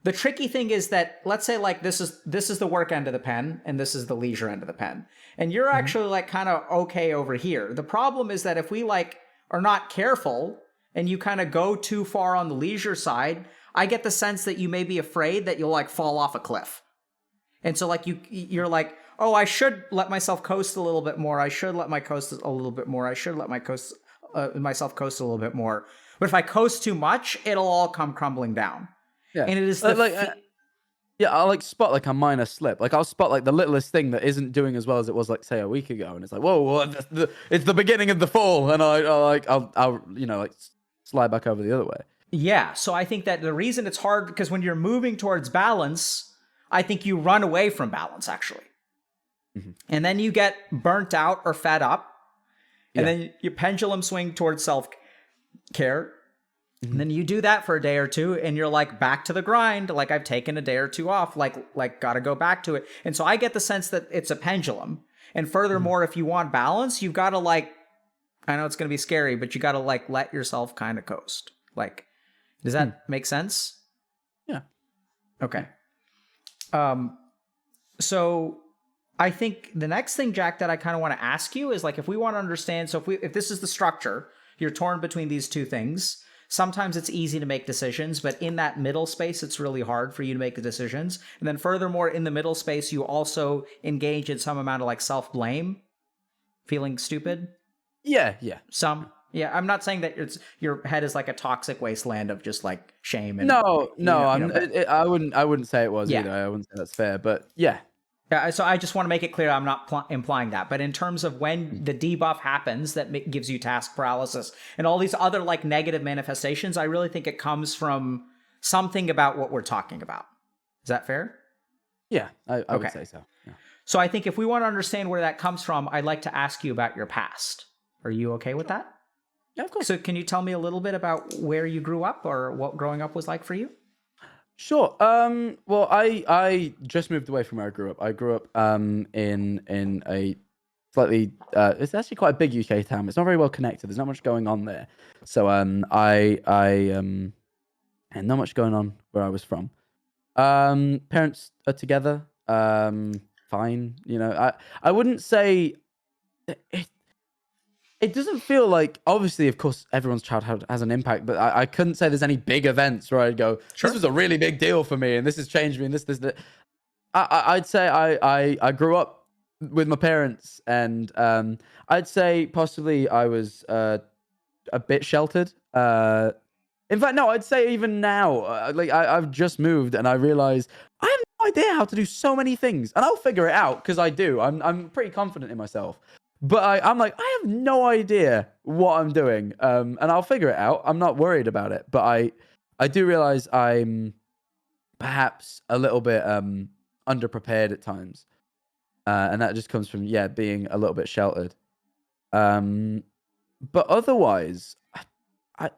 the tricky thing is that let's say like this is the work end of the pen and this is the leisure end of the pen. And you're actually like kind of okay over here. The problem is that if we like are not careful and you kind of go too far on the leisure side, I get the sense that you may be afraid that you'll like fall off a cliff. And so like you're like, oh, I should let myself coast a little bit more. I should let myself coast a little bit more. I should let myself coast a little bit more. But if I coast too much, it'll all come crumbling down. Yeah. And it is I'll like spot like a minor slip. Like I'll spot like the littlest thing that isn't doing as well as it was like say a week ago, and it's like whoa, it's the beginning of the fall, and I'll you know like slide back over the other way. Yeah. So I think that the reason it's hard because when you're moving towards balance, I think you run away from balance actually. And then you get burnt out or fed up. And then you pendulum swing towards self-care. And then you do that for a day or two and you're like back to the grind. Like I've taken a day or two off, like got to go back to it. And so I get the sense that it's a pendulum. And furthermore, if you want balance, you've got to like, I know it's going to be scary, but you got to like let yourself kind of coast. Like, does that make sense? Yeah. Okay. So I think the next thing, Jack, that I kind of want to ask you is like, if we want to understand, so if this is the structure, you're torn between these two things. Sometimes it's easy to make decisions, but in that middle space, it's really hard for you to make the decisions. And then furthermore, in the middle space, you also engage in some amount of like self-blame, feeling stupid. Yeah. Yeah, I'm not saying that your head is like a toxic wasteland of just like shame. And, I wouldn't say it was either. I wouldn't say that's fair, but yeah. Yeah, so I just want to make it clear I'm not implying that. But in terms of when the debuff happens that gives you task paralysis and all these other like negative manifestations, I really think it comes from something about what we're talking about. Is that fair? Yeah, I would say so. Yeah. So I think if we want to understand where that comes from, I'd like to ask you about your past. Are you okay with that? Yeah, of course. So can you tell me a little bit about where you grew up or what growing up was like for you? Sure. Well, I just moved away from where I grew up. I grew up in a slightly it's actually quite a big UK town. It's not very well connected. There's not much going on there. So and not much going on where I was from. Parents are together. Fine. You know, I wouldn't say it doesn't feel like, obviously, of course, everyone's childhood has an impact, but I couldn't say there's any big events where I'd go, this was a really big deal for me, and this has changed me, and this, that. I'd say I grew up with my parents, and I'd say possibly I was a bit sheltered. In fact, no, I'd say even now, I've just moved, and I realize I have no idea how to do so many things, and I'll figure it out, because I do. I'm pretty confident in myself. But I'm like, I have no idea what I'm doing, and I'll figure it out. I'm not worried about it, but I do realize I'm perhaps a little bit underprepared at times, and that just comes from being a little bit sheltered. But otherwise, I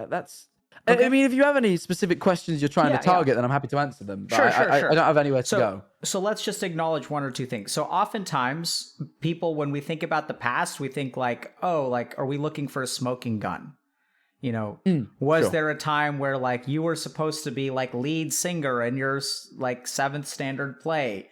that's. Okay. I mean, if you have any specific questions you're trying to target, then I'm happy to answer them. But Sure. I don't have anywhere to go. So let's just acknowledge one or two things. So oftentimes, people, when we think about the past, we think like, oh, like, are we looking for a smoking gun? You know, was there a time where like you were supposed to be like lead singer in your like 7th standard play,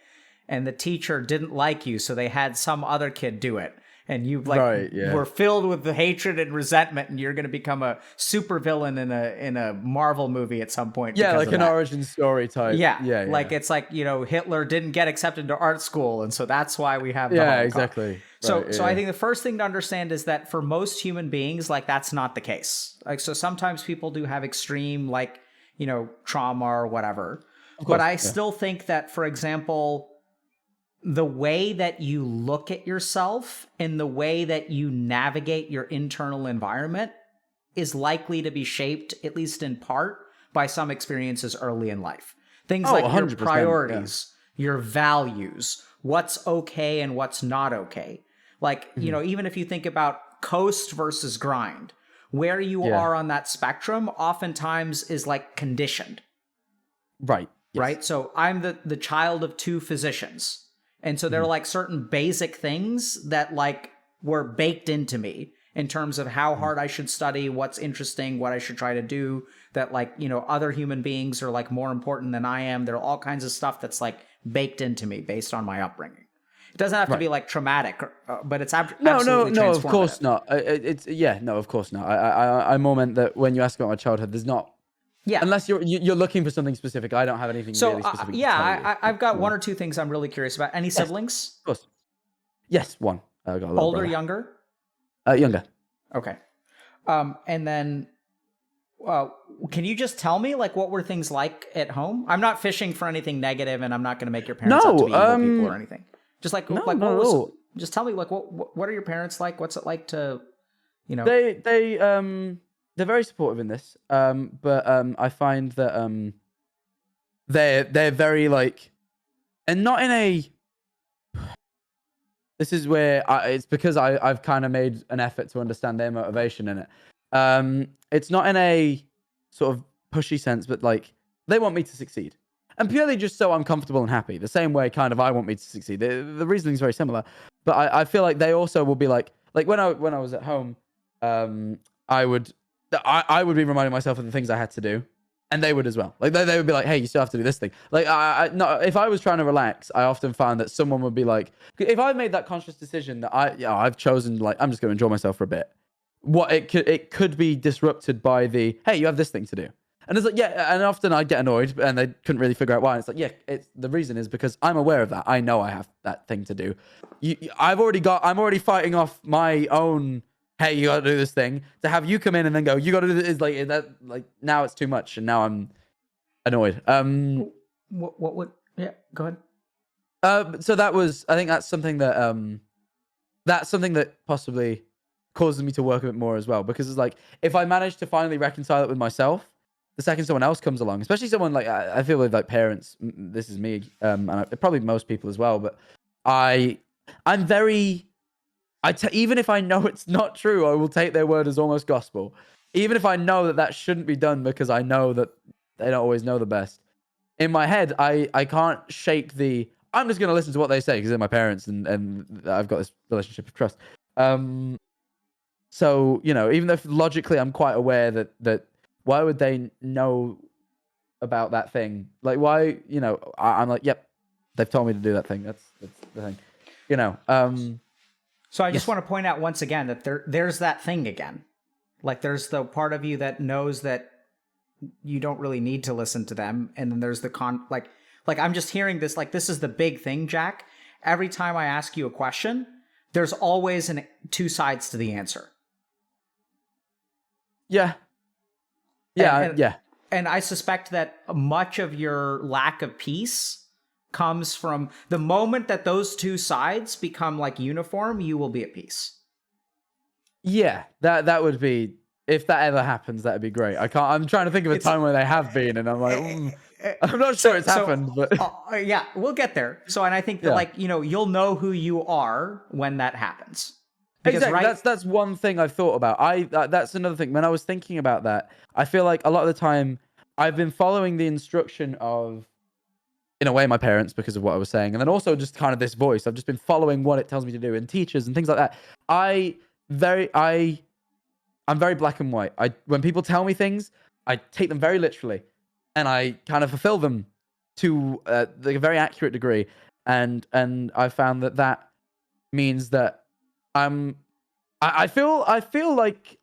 and the teacher didn't like you, so they had some other kid do it? And you like were filled with the hatred and resentment, and you're going to become a supervillain in a Marvel movie at some point. Yeah, like an origin story type. Yeah. Like it's like, you know, Hitler didn't get accepted to art school, and so that's why we have the Holocaust. Exactly. So I think the first thing to understand is that for most human beings, like that's not the case. Like so sometimes people do have extreme like, you know, trauma or whatever. But I still think that, for example, the way that you look at yourself and the way that you navigate your internal environment is likely to be shaped, at least in part, by some experiences early in life. Things like your priorities, your values, what's okay and what's not okay. Like, you know, even if you think about coast versus grind, where you are on that spectrum oftentimes is like conditioned. Right. Yes. Right? So I'm the child of 2 physicians. And so there are like certain basic things that like were baked into me in terms of how hard I should study, what's interesting, what I should try to do, that like, you know, other human beings are like more important than I am. There are all kinds of stuff that's like baked into me based on my upbringing. It doesn't have to be like traumatic, but it's absolutely no, of transformative. course not. No, of course not. I more meant that when you ask about my childhood, there's not. Yeah. Unless you're looking for something specific, I don't have anything really specific. I've got 1 or 2 things I'm really curious about. Any siblings? Of course. Yes, one. I got a older, brother. younger? Younger. Okay. And then, can you just tell me like what were things like at home? I'm not fishing for anything negative, and I'm not going to make your parents out to be evil people or anything. Just like just tell me like what are your parents like? What's it like to, you know? They're very supportive in this, but I find that they're very like, and not in a. This is where it's because I've kind of made an effort to understand their motivation in it. It's not in a sort of pushy sense, but like they want me to succeed, and purely just so I'm comfortable and happy. The same way kind of I want me to succeed. The reasoning is very similar, but I feel like they also will be like when I was at home, I would be reminding myself of the things I had to do, and they would as well. Like they would be like, "Hey, you still have to do this thing." Like if I was trying to relax, I often found that someone would be like, if I made that conscious decision that I've chosen, like I'm just going to enjoy myself for a bit. It could be disrupted by the, "Hey, you have this thing to do," and it's like and often I'd get annoyed, and they couldn't really figure out why. And it's like the reason is because I'm aware of that. I know I have that thing to do. I'm already fighting off my own. Hey, you got to do this thing. To have you come in and then go, you got to do this, is like that. Like now it's too much, and now I'm annoyed. What would? Yeah, go ahead. So that was. I think that's something that possibly causes me to work a bit more as well, because it's like if I manage to finally reconcile it with myself, the second someone else comes along, especially someone like I feel with like parents. This is me, and probably most people as well. But I'm very. Even if I know it's not true, I will take their word as almost gospel. Even if I know that shouldn't be done, because I know that they don't always know the best. In my head, I can't shake I'm just going to listen to what they say because they're my parents, and I've got this relationship of trust. So, you know, even though logically I'm quite aware that why would they know about that thing? Like why, you know, I'm like, yep, they've told me to do that thing. That's the thing, you know. So I just want to point out once again that there's that thing again. Like there's the part of you that knows that you don't really need to listen to them. And then there's the like I'm just hearing this, like this is the big thing, Jack. Every time I ask you a question, there's always 2 sides to the answer. Yeah. Yeah. And I suspect that much of your lack of peace comes from the moment that those two sides become like uniform, you will be at peace. Yeah, that would be, if that ever happens, that'd be great. I'm trying to think of a time where they have been, and I'm like, I'm not sure it's happened, but yeah, we'll get there. So, and I think that Yeah. like, you'll know who you are when that happens. Because, exactly. That's one thing I've thought about. That's another thing. When I was thinking about that, I feel like a lot of the time I've been following the instruction of, in a way, my parents, because of what I was saying, and then also just kind of this voice. I've just been following what it tells me to do, and teachers and things like that. I'm very black and white. When people tell me things, I take them very literally, and I kind of fulfill them to a very accurate degree. And I found that means that I feel like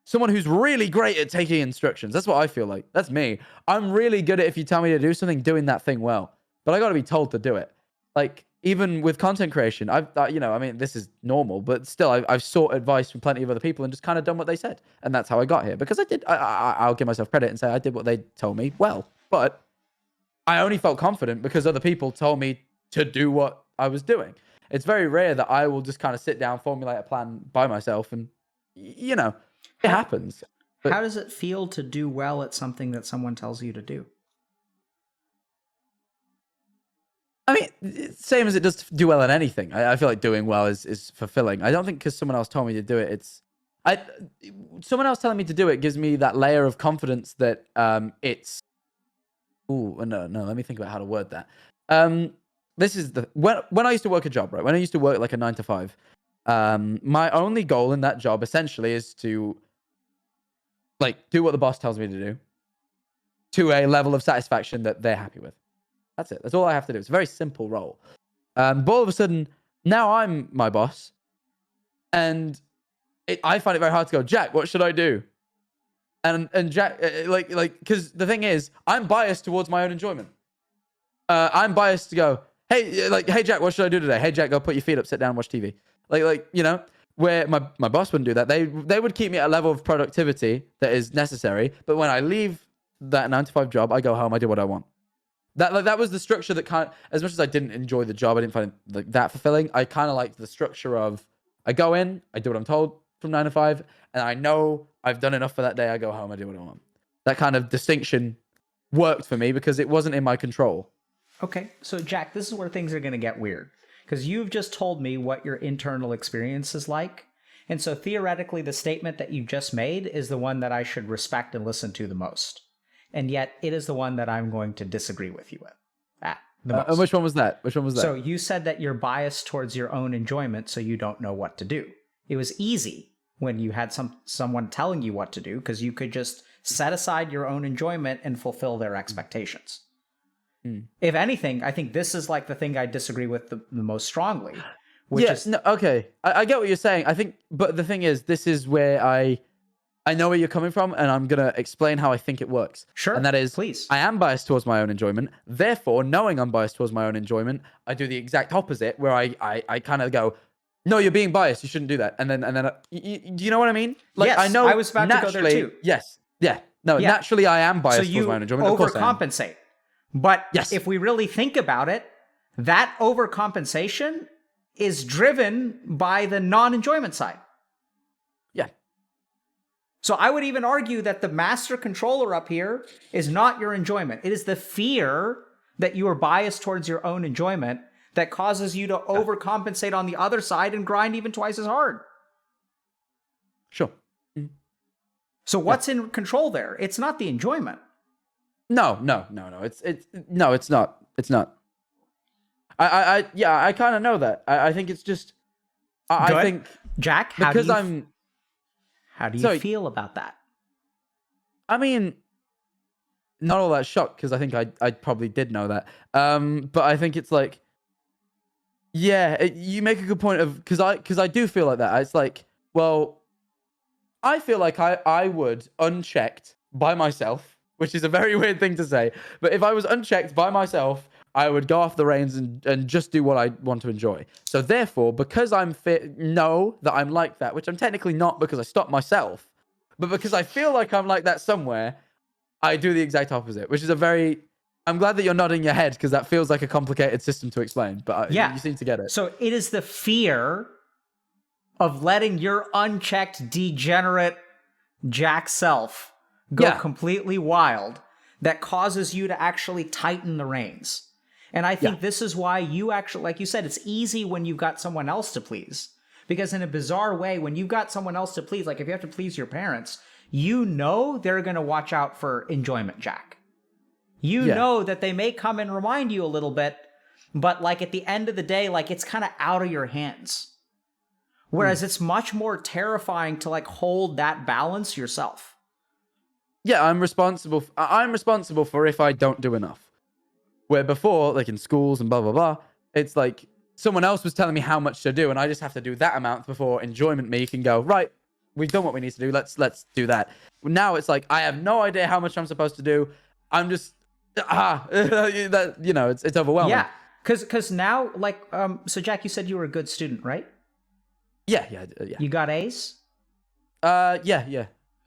someone who's really great at taking instructions. That's what I feel like. That's me. I'm really good at, if you tell me to do something, doing that thing well. But I got to be told to do it. Like, even with content creation, I mean, this is normal, but still, I've sought advice from plenty of other people and just kind of done what they said, and that's how I got here. Because I'll give myself credit and say I did what they told me well, but I only felt confident because other people told me to do what I was doing. It's very rare that I will just kind of sit down, formulate a plan by myself, and it happens. But how does it feel to do well at something that someone tells you to do? I mean, same as it does to do well at anything. I feel like doing well is fulfilling. I don't think because someone else told me to do it, someone else telling me to do it gives me that layer of confidence that it's. Ooh, no. Let me think about how to word that. This is when I used to work a job, right? When I used to work like a 9 to 5, my only goal in that job essentially is to like do what the boss tells me to do to a level of satisfaction that they're happy with. That's it. That's all I have to do. It's a very simple role. But all of a sudden, now I'm my boss, and I find it very hard to go, Jack, what should I do? And Jack, because the thing is, I'm biased towards my own enjoyment. I'm biased to go, hey Jack, what should I do today? Hey Jack, go put your feet up, sit down, watch TV. Where my boss wouldn't do that. They would keep me at a level of productivity that is necessary. But when I leave that 9 to 5 job, I go home, I do what I want. That was the structure that as much as I didn't enjoy the job, I didn't find it that fulfilling. I kind of liked the structure of, I go in, I do what I'm told from 9 to 5, and I know I've done enough for that day. I go home, I do what I want. That kind of distinction worked for me because it wasn't in my control. Okay, so Jack, this is where things are going to get weird, because you've just told me what your internal experience is like. And so theoretically, the statement that you just made is the one that I should respect and listen to the most. And yet it is the one that I'm going to disagree with you with. And which one was that? So you said that you're biased towards your own enjoyment, so you don't know what to do. It was easy when you had someone telling you what to do, because you could just set aside your own enjoyment and fulfill their expectations. If anything, I think this is like the thing I disagree with the most strongly. Okay. I get what you're saying. I think, but the thing is, this is where I know where you're coming from, and I'm going to explain how I think it works. Sure. And that is, please. I am biased towards my own enjoyment. Therefore, knowing I'm biased towards my own enjoyment, I do the exact opposite, where I kind of go, no, you're being biased. You shouldn't do that. And then, do you know what I mean? Like, yes, I know. I was about to go there too. Yes. Yeah. No, yeah. Naturally, I am biased towards my own enjoyment. So you overcompensate. But yes, if we really think about it, that overcompensation is driven by the non-enjoyment side. Yeah. So I would even argue that the master controller up here is not your enjoyment. It is the fear that you are biased towards your own enjoyment that causes you to overcompensate on the other side and grind even twice as hard. Sure. So what's in control there? It's not the enjoyment. No. It's not. I kind of know that. I think it's just. I think Jack, how do you feel about that? I mean, not all that shocked, because I think I probably did know that. But I think it's like, you make a good point of, because I do feel like that. It's like, well, I feel like I would, unchecked by myself, which is a very weird thing to say, but if I was unchecked by myself, I would go off the reins and just do what I want to enjoy. So therefore, because I'm know that I'm like that, which I'm technically not because I stopped myself, but because I feel like I'm like that somewhere, I do the exact opposite, which is a very I'm glad that you're nodding your head because that feels like a complicated system to explain. But Yeah. you seem to get it. So it is the fear of letting your unchecked, degenerate Jack self go completely wild that causes you to actually tighten the reins. And I think this is why you actually, like you said, it's easy when you've got someone else to please. Because in a bizarre way, when you've got someone else to please, like if you have to please your parents, you know they're going to watch out for enjoyment, Jack. You know that they may come and remind you a little bit, but like at the end of the day, like it's kind of out of your hands. Whereas it's much more terrifying to like hold that balance yourself. Yeah, I'm responsible for if I don't do enough. Where before, like in schools and blah, blah, blah, it's like someone else was telling me how much to do, and I just have to do that amount before enjoyment me can go, right, we've done what we need to do. Let's do that. Now it's like, I have no idea how much I'm supposed to do. I'm just, that, you know, it's overwhelming. Yeah, because now, like, so Jack, you said you were a good student, right? Yeah. You got A's? Yeah.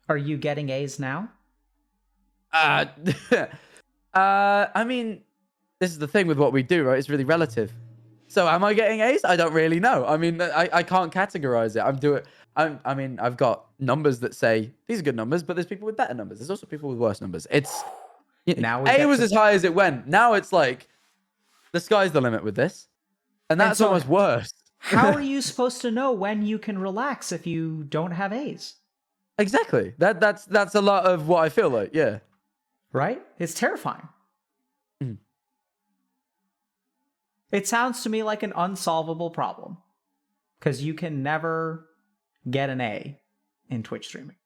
Are you getting A's now? I mean, this is the thing with what we do, right? It's really relative. So am I getting A's? I don't really know. I mean, I can't categorize it. I mean, I've got numbers that say these are good numbers, but there's people with better numbers. There's also people with worse numbers. It's now A was as high as it went. Now it's like the sky's the limit with this, and that's almost worse. How are you supposed to know when you can relax if you don't have A's? Exactly. That's a lot of what I feel like. Yeah. Right? It's terrifying. It sounds to me like an unsolvable problem because you can never get an A in Twitch streaming.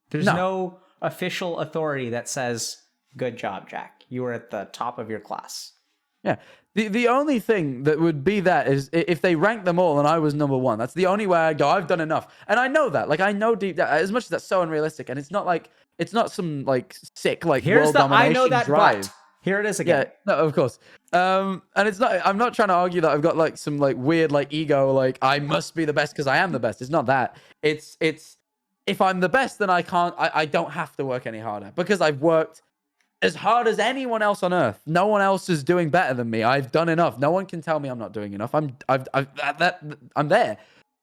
There's no official authority that says, good job, Jack. You were at the top of your class. Yeah. The only thing that would be that is if they ranked them all and I was number one. That's the only way I go. I've done enough. And I know that. Like, I know deep down, as much as that's so unrealistic, and it's not like, it's not some like sick, like world domination I know that drive. But. Here it is again. Yeah, no, of course. And it's not, I'm not trying to argue that I've got like some like weird like ego, like I must be the best because I am the best. It's not that. It's if I'm the best, then I don't have to work any harder because I've worked as hard as anyone else on earth. No one else is doing better than me. I've done enough. No one can tell me I'm not doing enough. I'm there.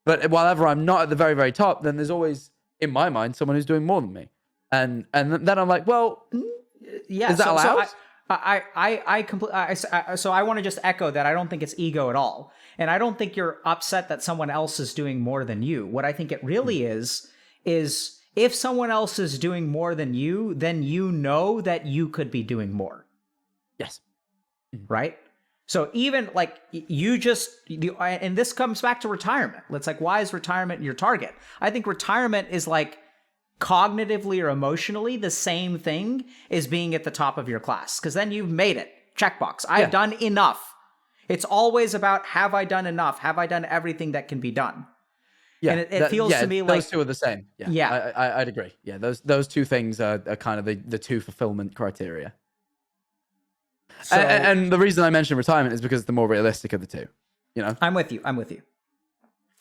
But while I'm not at the very, very top, then there's always in my mind someone who's doing more than me. And then I'm like, well, yeah, is that allowed? So I want to just echo that I don't think it's ego at all. And I don't think you're upset that someone else is doing more than you. What I think it really is if someone else is doing more than you, then you know that you could be doing more. Yes. Right? So even like and this comes back to retirement. It's like, why is retirement your target? I think retirement is like cognitively or emotionally the same thing as being at the top of your class. Because then you've made it. Checkbox. I've done enough. It's always about, have I done enough? Have I done everything that can be done? Yeah, and it feels to me like those two are the same. Yeah. I'd agree. Yeah, those two things are kind of the two fulfillment criteria. So, and the reason I mention retirement is because it's the more realistic of the two. You know, I'm with you.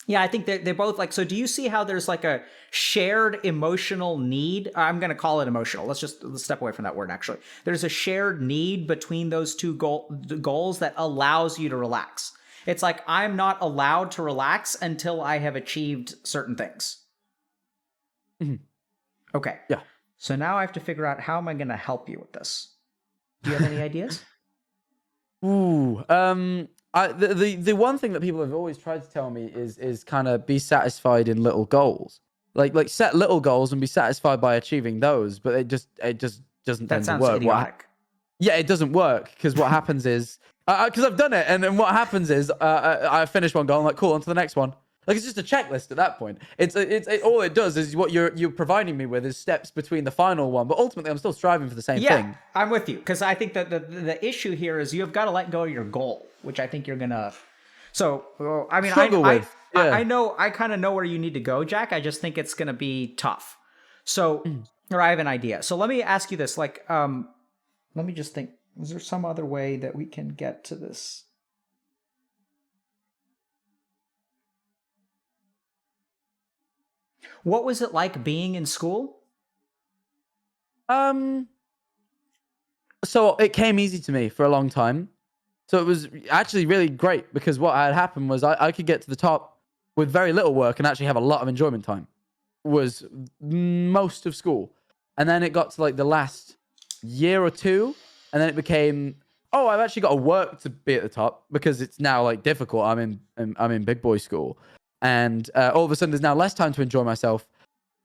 Yeah, I think they're both like, so do you see how there's like a shared emotional need? I'm going to call it emotional. Let's step away from that word, actually. There's a shared need between those two goals that allows you to relax. It's like, I'm not allowed to relax until I have achieved certain things. Mm-hmm. Okay. Yeah. So now I have to figure out, how am I going to help you with this? Do you have any ideas? Ooh. The one thing that people have always tried to tell me is kind of be satisfied in little goals. Like set little goals and be satisfied by achieving those, but it just doesn't tend to work. Idiotic. Yeah, it doesn't work because what happens is because I've done it, and then what happens is I finish one goal, I'm like, cool, on to the next one. Like, it's just a checklist at that point. It's all it does is what you're providing me with is steps between the final one, but ultimately I'm still striving for the same thing. Yeah, I'm with you, because I think that the issue here is you've got to let go of your goal, which I think you're gonna. So I mean, I know, I kind of know where you need to go, Jack. I just think it's gonna be tough. So, or I have an idea. So let me ask you this. Like, let me just think. Is there some other way that we can get to this? What was it like being in school? The So it came easy to me for a long time. So it was actually really great because what had happened was I could get to the top with very little work and actually have a lot of enjoyment time. Was most of school. And then it got to like the last year or two, and then it became, oh, I've actually got to work to be at the top because it's now like difficult. I'm in big boy school, and all of a sudden there's now less time to enjoy myself,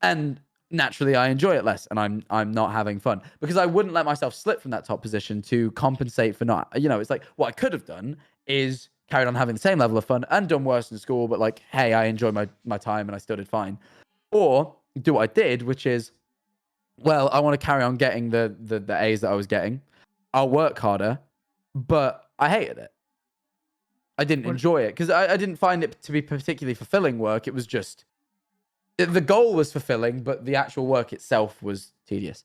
and naturally I enjoy it less, and I'm not having fun because I wouldn't let myself slip from that top position to compensate for not. It's like what I could have done is carried on having the same level of fun and done worse in school, but like, hey, I enjoyed my time and I still did fine. Or do what I did, which is, well, I want to carry on getting the A's that I was getting. I'll work harder, but I hated it. I didn't enjoy it because I didn't find it to be particularly fulfilling work. It was just, the goal was fulfilling, but the actual work itself was tedious.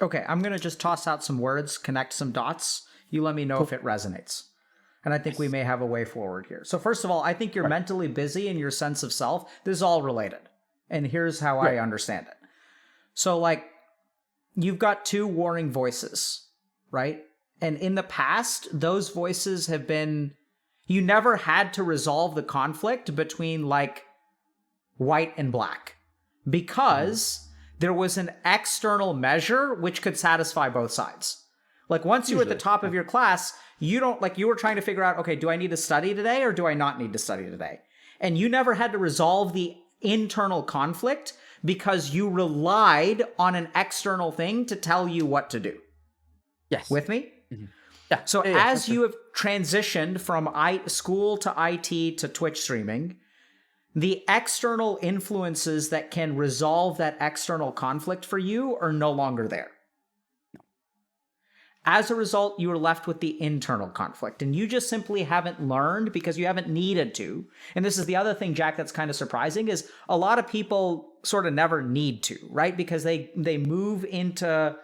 Okay, I'm going to just toss out some words, connect some dots. You let me know if it resonates. And I think we may have a way forward here. So first of all, I think you're mentally busy in your sense of self. This is all related. And here's how I understand it. So like, you've got two warring voices, right? And in the past, those voices have been, you never had to resolve the conflict between like white and black because there was an external measure which could satisfy both sides. Like once you were at the top of your class, you were trying to figure out, okay, do I need to study today or do I not need to study today? And you never had to resolve the internal conflict because you relied on an external thing to tell you what to do. Yes. With me? Mm-hmm. Yeah. So as you have transitioned from school to IT to Twitch streaming, the external influences that can resolve that external conflict for you are no longer there. As a result, you are left with the internal conflict, and you just simply haven't learned because you haven't needed to. And this is the other thing, Jack, that's kind of surprising is a lot of people sort of never need to, right? Because they move into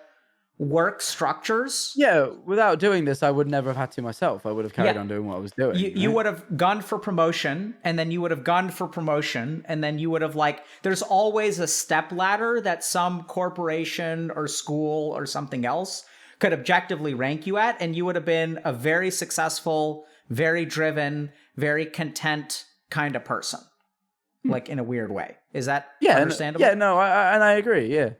work structures. Yeah, without doing this, I would never have had to myself. I would have carried on doing what I was doing. You would have gone for promotion, and then you would have gone for promotion, and then you would have there's always a step ladder that some corporation or school or something else could objectively rank you at, and you would have been a very successful, very driven, very content kind of person, like in a weird way. Is that understandable? Yeah, no, I agree, yeah.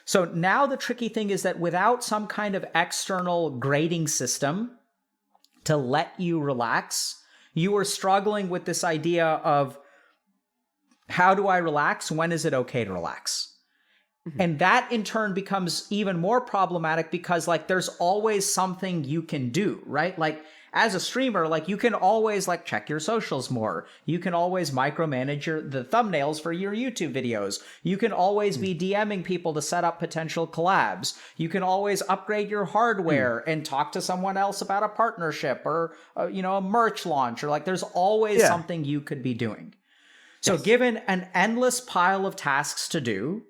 So now the tricky thing is that without some kind of external grading system to let you relax, you are struggling with this idea of how do I relax? When is it okay to relax? And that in turn becomes even more problematic because there's always something you can do, right? Like as a streamer, you can always check your socials more. You can always micromanage the thumbnails for your YouTube videos. You can always be DMing people to set up potential collabs. You can always upgrade your hardware and talk to someone else about a partnership or a merch launch, or there's always something you could be doing. So given an endless pile of tasks to do,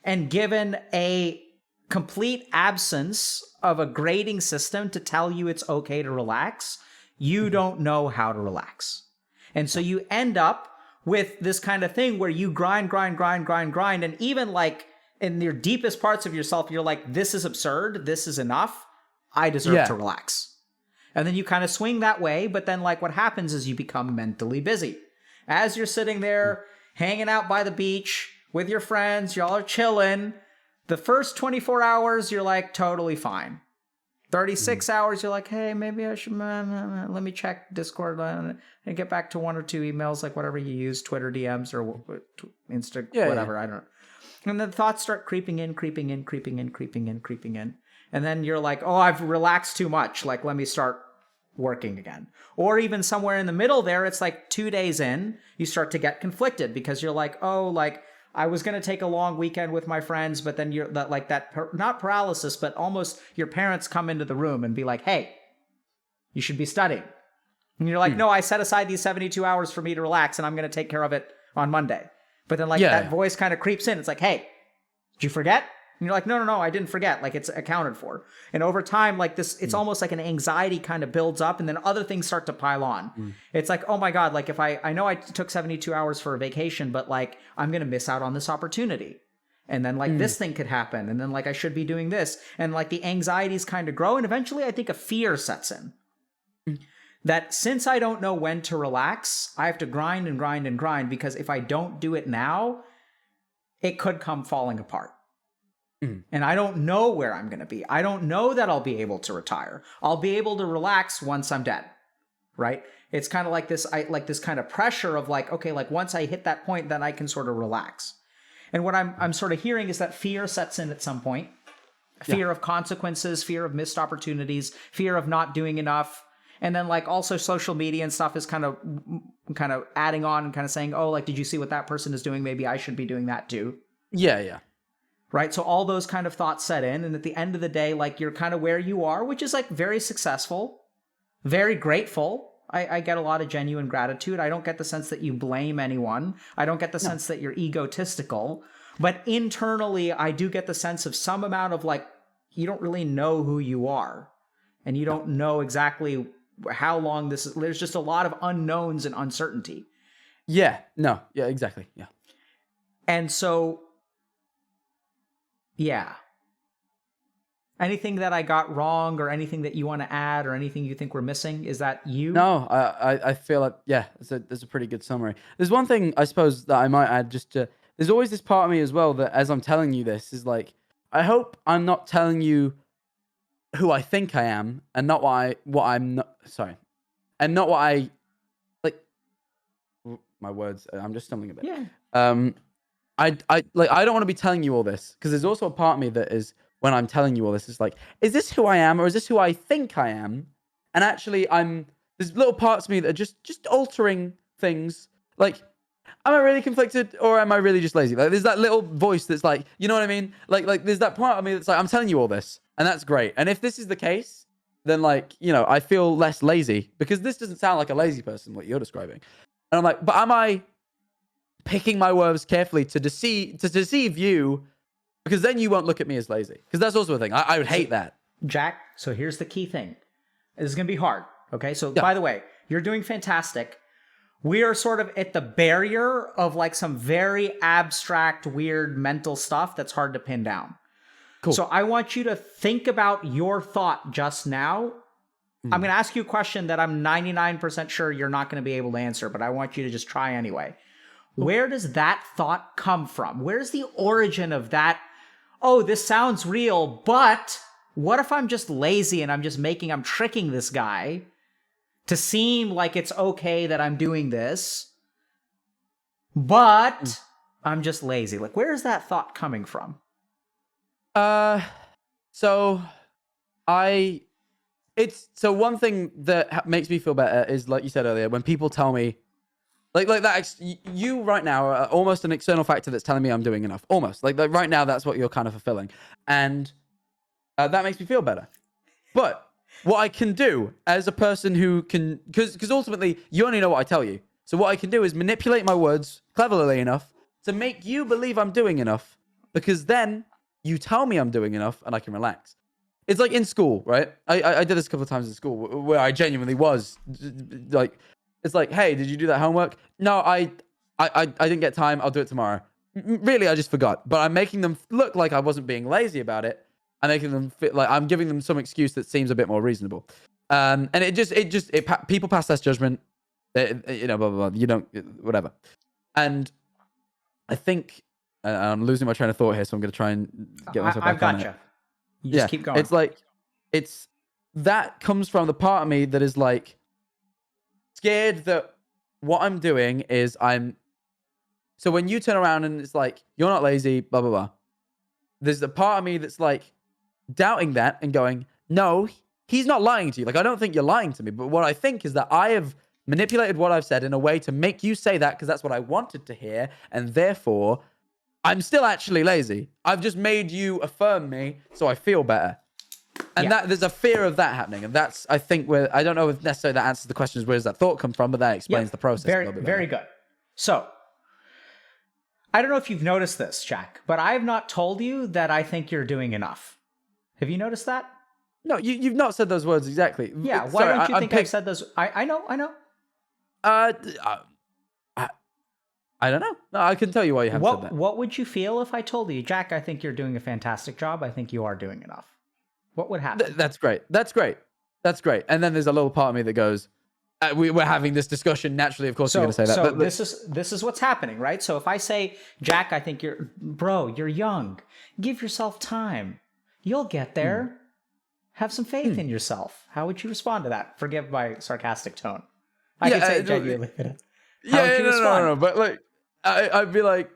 and given a complete absence of a grading system to tell you it's okay to relax, you don't know how to relax. And so you end up with this kind of thing where you grind. And even in your deepest parts of yourself, you're like, this is absurd. This is enough. I deserve to relax. And then you kind of swing that way. But then what happens is you become mentally busy. As you're sitting there hanging out by the beach, with your friends, y'all are chilling. The first 24 hours, you're totally fine. 36 hours, you're like, hey, maybe I should, let me check Discord and get back to one or two emails, whatever you use, Twitter DMs or Insta, whatever, I don't know. And then thoughts start creeping in. And then you're like, oh, I've relaxed too much. Let me start working again. Or even somewhere in the middle there, it's 2 days in, you start to get conflicted because you're like, oh, I was going to take a long weekend with my friends, but then you're not paralysis, but almost your parents come into the room and be like, hey, you should be studying. And you're like, no, I set aside these 72 hours for me to relax and I'm going to take care of it on Monday. But then that voice kind of creeps in. It's like, hey, did you forget? And you're like, no, I didn't forget. It's accounted for. And over time, this, it's almost like an anxiety kind of builds up and then other things start to pile on. It's like, oh my God, if I know I took 72 hours for a vacation, but I'm going to miss out on this opportunity. And then like this thing could happen. And then like I should be doing this. And like the anxieties kind of grow. And eventually I think a fear sets in. That since I don't know when to relax, I have to grind and grind and grind, because if I don't do it now, it could come falling apart. And I don't know where I'm going to be. I don't know that I'll be able to retire. I'll be able to relax once I'm dead, right? It's kind of like this, this kind of pressure of like, okay, like once I hit that point, then I can sort of relax. And what I'm sort of hearing is that fear sets in at some point. Fear of consequences, fear of missed opportunities, fear of not doing enough. And then like also social media and stuff is kind of adding on and kind of saying, oh, like, did you see what that person is doing? Maybe I should be doing that too. Yeah. Right? So all those kind of thoughts set in. And at the end of the day, like you're kind of where you are, which is like very successful, very grateful. I get a lot of genuine gratitude. I don't get the sense that you blame anyone. I don't get the sense that you're egotistical. But internally, I do get the sense of some amount of like, you don't really know who you are. And you don't know exactly how long this is. There's just a lot of unknowns and uncertainty. Yeah. No. Yeah, exactly. Yeah. And so, yeah. Anything that I got wrong or anything that you want to add or anything you think we're missing? Is that you? No, I feel like, yeah, that's a pretty good summary. There's one thing I suppose that I might add there's always this part of me as well that as I'm telling you this is like, I hope I'm not telling you who I think I am and not what I'm not, sorry. And not what I, like, my words, I'm just stumbling a bit. Yeah. I don't want to be telling you all this because there's also a part of me that is, when I'm telling you all this, is like, is this who I am or is this who I think I am? And actually, there's little parts of me that are just altering things. Like, am I really conflicted or am I really just lazy? Like, there's that little voice that's like, you know what I mean? Like there's that part of me that's like, I'm telling you all this, and that's great. And if this is the case, then like, you know, I feel less lazy because this doesn't sound like a lazy person, what you're describing. And I'm like, but am I picking my words carefully to deceive you? Because then you won't look at me as lazy. Because that's also a thing. I would hate that. Jack, so here's the key thing. This is going to be hard. Okay. So by the way, you're doing fantastic. We are sort of at the barrier of like some very abstract, weird mental stuff that's hard to pin down. Cool. So I want you to think about your thought just now. I'm going to ask you a question that I'm 99% sure you're not going to be able to answer, but I want you to just try anyway. Cool. Where does that thought come from? Where's the origin of that? Oh, this sounds real, but what if I'm just lazy and I'm tricking this guy to seem like it's okay that I'm doing this, but I'm just lazy? Like, where is that thought coming from? So one thing that makes me feel better is, like you said earlier, when people tell me, like that, you right now are almost an external factor that's telling me I'm doing enough. Almost like right now, that's what you're kind of fulfilling, and that makes me feel better. But what I can do as a person who can, because ultimately you only know what I tell you. So what I can do is manipulate my words cleverly enough to make you believe I'm doing enough, because then you tell me I'm doing enough and I can relax. It's like in school, right? I did this a couple of times in school where I genuinely was like, it's like, hey, did you do that homework? No, I didn't get time. I'll do it tomorrow. Really, I just forgot. But I'm making them look like I wasn't being lazy about it. I'm making them feel like I'm giving them some excuse that seems a bit more reasonable. And people pass that judgment. You know, blah, blah, blah. You don't, whatever. And I think I'm losing my train of thought here, so I'm going to try and get myself back on it. I've gotcha. You just keep going. It's like, that comes from the part of me that is like, scared that what I'm doing is so when you turn around and it's like, you're not lazy, blah, blah, blah. There's a part of me that's like doubting that and going, no, he's not lying to you. Like, I don't think you're lying to me. But what I think is that I have manipulated what I've said in a way to make you say that because that's what I wanted to hear. And therefore, I'm still actually lazy. I've just made you affirm me so I feel better. And there's a fear of that happening. And that's, I think, where I don't know if necessarily that answers the question is where does that thought come from, but that explains the process. Very, very good. So, I don't know if you've noticed this, Jack, but I have not told you that I think you're doing enough. Have you noticed that? No, you've not said those words exactly. Yeah, why don't you think I've said those? I know. I I don't know. No, I can tell you why you haven't said that. What would you feel if I told you, Jack, I think you're doing a fantastic job. I think you are doing enough. What would happen? That's great. That's great. That's great. And then there's a little part of me that goes, we're having this discussion. Naturally, of course, you're going to say that. So but this is what's happening, right? So if I say, Jack, I think you're young. Give yourself time. You'll get there. Have some faith in yourself. How would you respond to that? Forgive my sarcastic tone. I could say it genuinely. How would you respond? No. But like, I'd be like,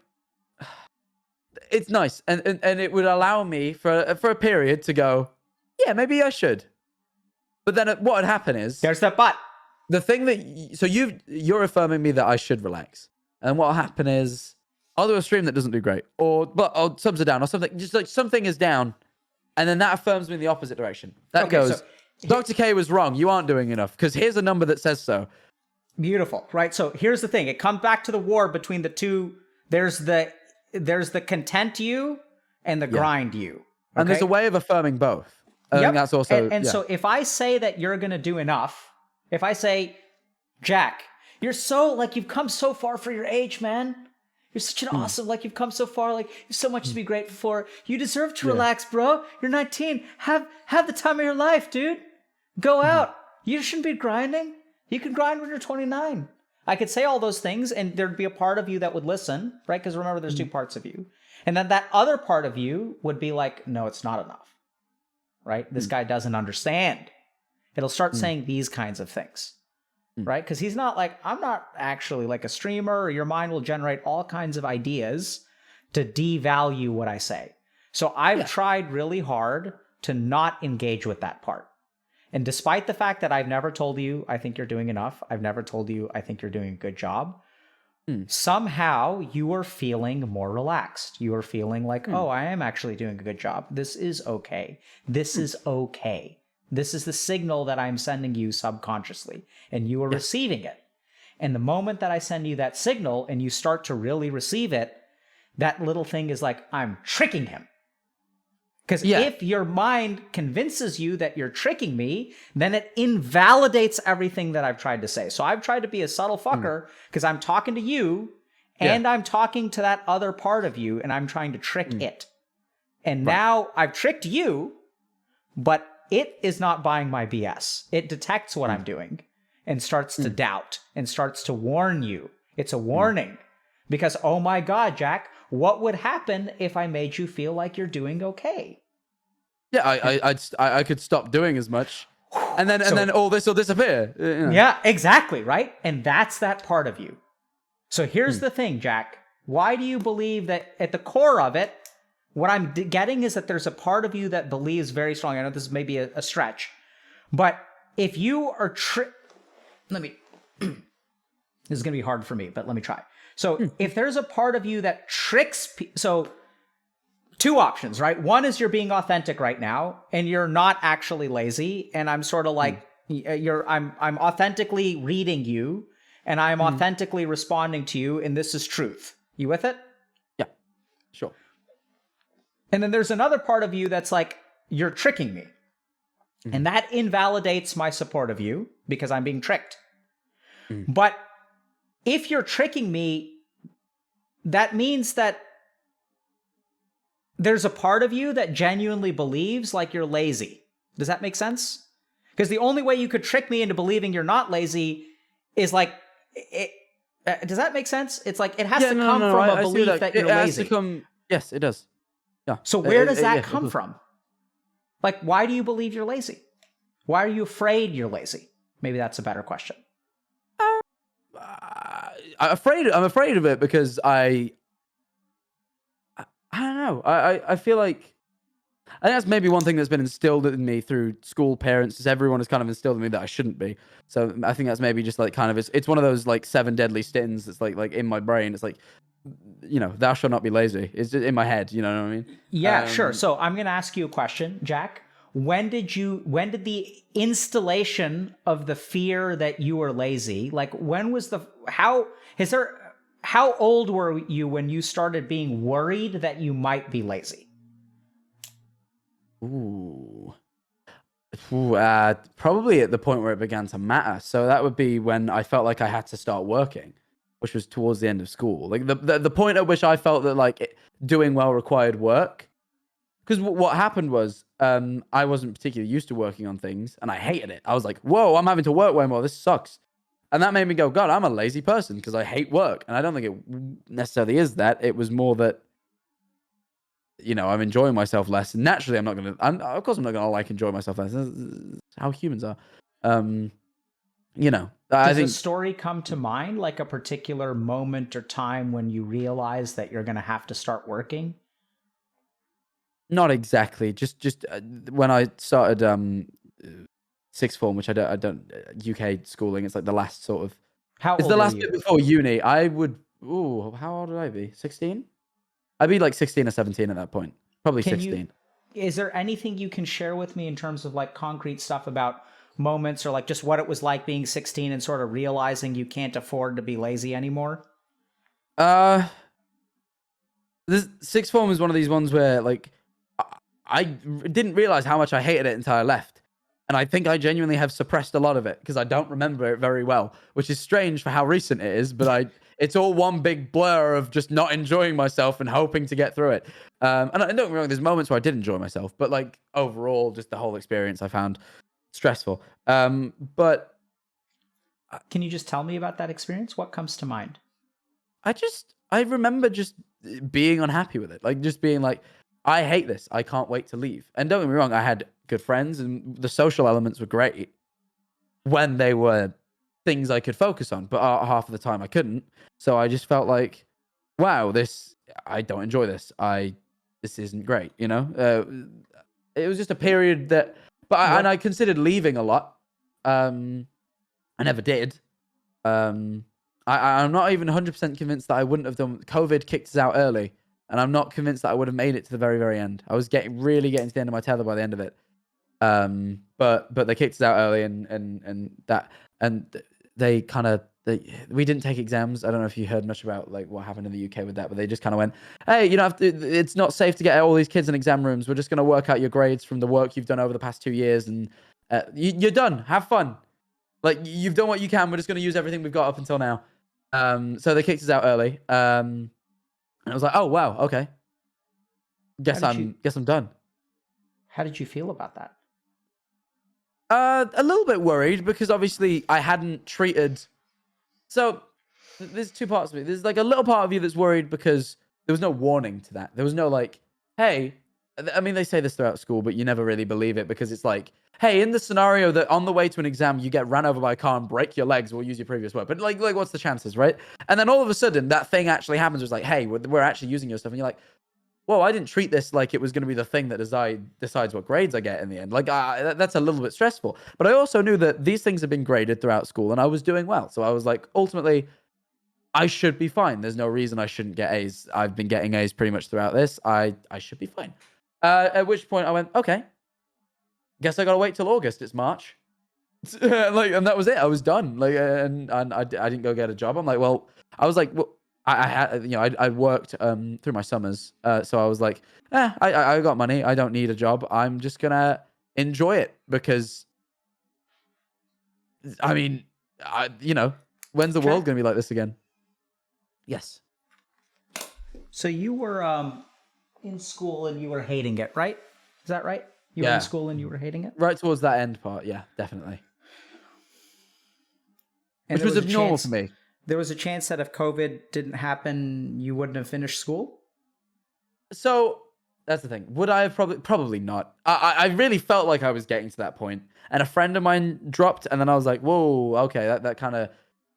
it's nice, and it would allow me for a period to go, yeah, maybe I should. But then what would happen is there's that but. The thing that you're affirming me that I should relax, and what'll happen is I'll do a stream that doesn't do great, or subs are down, or something. Just like something is down, and then that affirms me in the opposite direction. That goes, Dr. K was wrong. You aren't doing enough because here's a number that says so. Beautiful, right? So here's the thing. It comes back to the war between the two. There's the content you and the grind you. Okay? And there's a way of affirming both. I think that's also... So if I say that you're going to do enough, if I say, Jack, you're you've come so far for your age, man. You're such an awesome, you've come so far, you have so much to be grateful for. You deserve to relax, bro. You're 19. Have the time of your life, dude. Go out. You shouldn't be grinding. You can grind when you're 29. I could say all those things, and there'd be a part of you that would listen, right? Because remember, there's two parts of you. And then that other part of you would be like, no, it's not enough, right? This guy doesn't understand. It'll start saying these kinds of things, right? Because he's not I'm not actually like a streamer, or your mind will generate all kinds of ideas to devalue what I say. So I've tried really hard to not engage with that part. And despite the fact that I've never told you I think you're doing enough, I've never told you I think you're doing a good job, somehow you are feeling more relaxed. You are feeling like, oh, I am actually doing a good job. This is okay. This is okay. This is the signal that I'm sending you subconsciously, and you are receiving it. And the moment that I send you that signal and you start to really receive it, that little thing is like, I'm tricking him. Because if your mind convinces you that you're tricking me, then it invalidates everything that I've tried to say. So I've tried to be a subtle fucker because I'm talking to you and I'm talking to that other part of you, and I'm trying to trick it. And now I've tricked you, but it is not buying my BS. It detects what I'm doing and starts to doubt and starts to warn you. It's a warning because, oh my God, Jack, what would happen if I made you feel like you're doing okay? Yeah, I could stop doing as much, and then all this will disappear. Yeah, exactly, right? And that's that part of you. So here's the thing, Jack. Why do you believe that at the core of it, what I'm getting is that there's a part of you that believes very strongly. I know this is maybe a stretch, but if you are this is going to be hard for me, but let me try. So if there's a part of you that tricks so two options, right? One is you're being authentic right now and you're not actually lazy, and I'm sort of like I'm authentically reading you and I'm authentically responding to you, and this is truth. You with it? Yeah. Sure. And then there's another part of you that's like, you're tricking me. And that invalidates my support of you because I'm being tricked. But if you're tricking me, that means that there's a part of you that genuinely believes like you're lazy. Does that make sense? Because the only way you could trick me into believing you're not lazy is does that make sense? It's like it has to come from a belief that you're lazy. Yes, it does. Yeah. So where does that come from? Like, why do you believe you're lazy? Why are you afraid you're lazy? Maybe that's a better question. I'm afraid of it because I don't know. I feel like I think that's maybe one thing that's been instilled in me through school, parents, is everyone has kind of instilled in me that I shouldn't be. So I think that's maybe just like kind of it's one of those like 7 deadly sins that's like in my brain. It's like, thou shalt not be lazy. It's just in my head. You know what I mean? Yeah, sure. So I'm going to ask you a question, Jack. When did the installation of the fear that you were lazy, when was how old were you when you started being worried that you might be lazy? Probably at the point where it began to matter. So that would be when I felt like I had to start working. which was towards the end of school. Like the point at which I felt that like doing well required work. Because what happened was I wasn't particularly used to working on things, and I hated it. I was like, whoa, I'm having to work way more. This sucks. And that made me go, God, I'm a lazy person because I hate work. And I don't think it necessarily is that. It was more that, you know, I'm enjoying myself less. And naturally, of course, I'm not going to like enjoy myself less. That's how humans are. You know, I think. Does a story come to mind, like a particular moment or time when you realize that you're going to have to start working? Not exactly. Just when I started sixth form, which I don't UK schooling. It's like the last sort of. How It's old the were last you? bit before uni. I would. Ooh, how old would I be? 16. I'd be like 16 or 17 at that point. Probably Can 16. Is there anything you can share with me in terms of like concrete stuff about moments or like just what it was like being 16 and sort of realizing you can't afford to be lazy anymore? This sixth form is one of these ones where like I didn't realize how much I hated it until I left. And I think I genuinely have suppressed a lot of it because I don't remember it very well, which is strange for how recent it is, but it's all one big blur of just not enjoying myself and hoping to get through it. And don't get me wrong, there's moments where I did enjoy myself, but like overall, just the whole experience I found stressful. But Can you just tell me about that experience? What comes to mind? I remember just being unhappy with it. Like just being like, I hate this. I can't wait to leave. And don't get me wrong, I had good friends and the social elements were great when they were things I could focus on, but half of the time I couldn't. So I just felt like, wow, I don't enjoy this. This isn't great, you know? It was just a period that, and I considered leaving a lot. I never did. I'm not even 100% convinced that I wouldn't have done. COVID kicked us out early, and I'm not convinced that I would have made it to the very, very end. I was really getting to the end of my tether by the end of it. But they kicked us out early, and they kind of we didn't take exams. I don't know if you heard much about like what happened in the UK with that, but they just kind of went, hey, you know, it's not safe to get all these kids in exam rooms. We're just going to work out your grades from the work you've done over the past 2 years, and you're done. Have fun. Like you've done what you can. We're just going to use everything we've got up until now. So they kicked us out early. And I was like, oh wow, okay. Guess I'm done. How did you feel about that? A little bit worried because obviously I hadn't treated. So there's two parts of me. There's like a little part of you that's worried because there was no warning to that. There was no like, hey, I mean, they say this throughout school, but you never really believe it because it's like, hey, in the scenario that on the way to an exam, you get ran over by a car and break your legs, we'll use your previous work. But like what's the chances, right? And then all of a sudden that thing actually happens. It's like, hey, we're actually using your stuff. And you're like, whoa, I didn't treat this like it was going to be the thing that decides what grades I get in the end. Like, that's a little bit stressful. But I also knew that these things have been graded throughout school and I was doing well. So I was like, ultimately, I should be fine. There's no reason I shouldn't get A's. I've been getting A's pretty much throughout this. I should be fine. At which point I went, okay, guess I got to wait till August. It's March. And that was it. I was done. Like, and I didn't go get a job. I'm like, well, I was like, well, I had, you know, I worked through my summers, so I was like, I got money. I don't need a job. I'm just gonna enjoy it because, I mean, you know, when's the world gonna be like this again? Yes. So you were in school and you were hating it, right? Is that right? You were in school and you were hating it? Right towards that end part, yeah, definitely. And which was abnormal for me. There was a chance that if COVID didn't happen, you wouldn't have finished school? So that's the thing. Would I have probably not. I really felt like I was getting to that point. And a friend of mine dropped, and then I was like, whoa, okay, that kind of,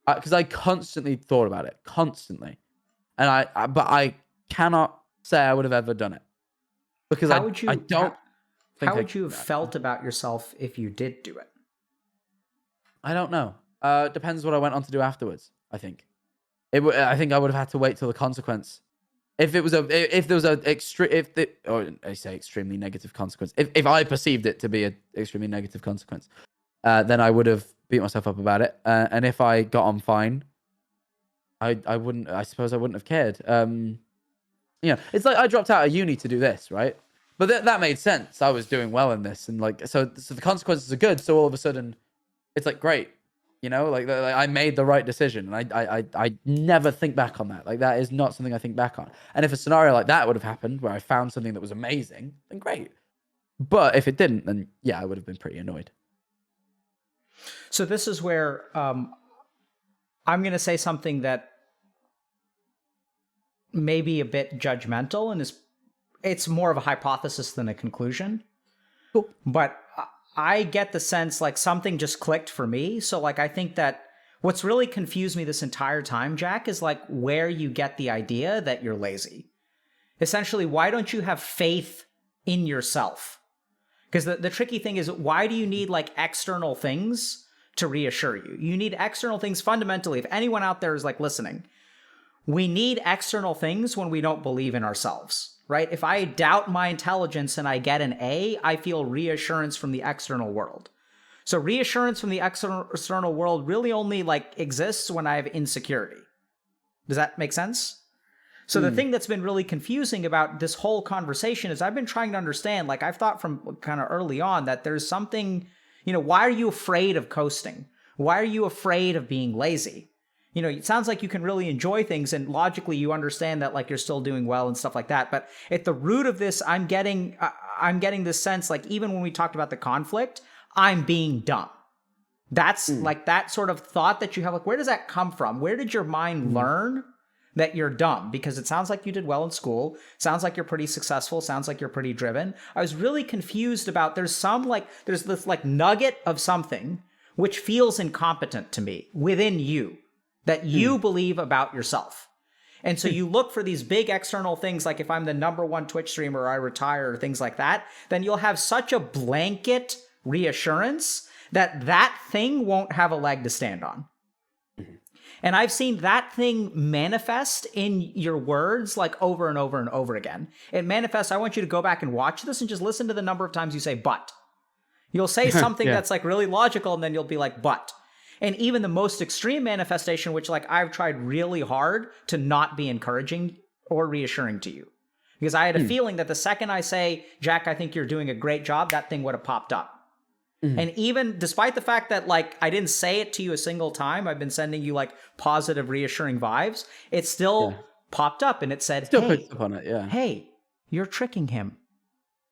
because I constantly thought about it, constantly. And but I cannot say I would have ever done it. Because I don't think how would you have felt about yourself if you did do it? I don't know. Depends what I went on to do afterwards. I think I think I would have had to wait till the consequence. If there was I say extremely negative consequence. If I perceived it to be an extremely negative consequence, then I would have beat myself up about it. And if I got on fine, I wouldn't. I suppose I wouldn't have cared. You know, it's like I dropped out of uni to do this, right? But that made sense. I was doing well in this, and like so the consequences are good. So all of a sudden, it's like great. Like I made the right decision, and I never think back on that. Like that is not something I think back on. And if a scenario like that would have happened, where I found something that was amazing, then great. But if it didn't, then yeah, I would have been pretty annoyed. So this is where I'm going to say something that may be a bit judgmental, and it's more of a hypothesis than a conclusion. Cool. But I get the sense like something just clicked for me. So like I think that what's really confused me this entire time, Jack, is like where you get the idea that you're lazy. Essentially, why don't you have faith in yourself? Because the tricky thing is, why do you need like external things to reassure you? You need external things fundamentally. If anyone out there is like listening, we need external things when we don't believe in ourselves, right? If I doubt my intelligence and I get an A, I feel reassurance from the external world. So reassurance from the external world really only like exists when I have insecurity. Does that make sense? So the thing that's been really confusing about this whole conversation is I've been trying to understand, like I've thought from kind of early on that there's something, why are you afraid of coasting? Why are you afraid of being lazy? It sounds like you can really enjoy things and logically you understand that like you're still doing well and stuff like that. But at the root of this, I'm getting this sense, like even when we talked about the conflict, I'm being dumb. That's like that sort of thought that you have, like, where does that come from? Where did your mind learn that you're dumb? Because it sounds like you did well in school. Sounds like you're pretty successful. Sounds like you're pretty driven. I was really confused about there's this like nugget of something which feels incompetent to me within you that you believe about yourself. And so you look for these big external things, like if I'm the #1 Twitch streamer or I retire or things like that, then you'll have such a blanket reassurance that that thing won't have a leg to stand on. And I've seen that thing manifest in your words like over and over and over again. It manifests. I want you to go back and watch this and just listen to the number of times you say, but. You'll say something that's like really logical and then you'll be like, but. And even the most extreme manifestation, which like I've tried really hard to not be encouraging or reassuring to you. Because I had a feeling that the second I say, Jack, I think you're doing a great job, that thing would have popped up. And even despite the fact that like I didn't say it to you a single time, I've been sending you like positive, reassuring vibes, it still popped up and it said, still picked up on it, hey, you're tricking him.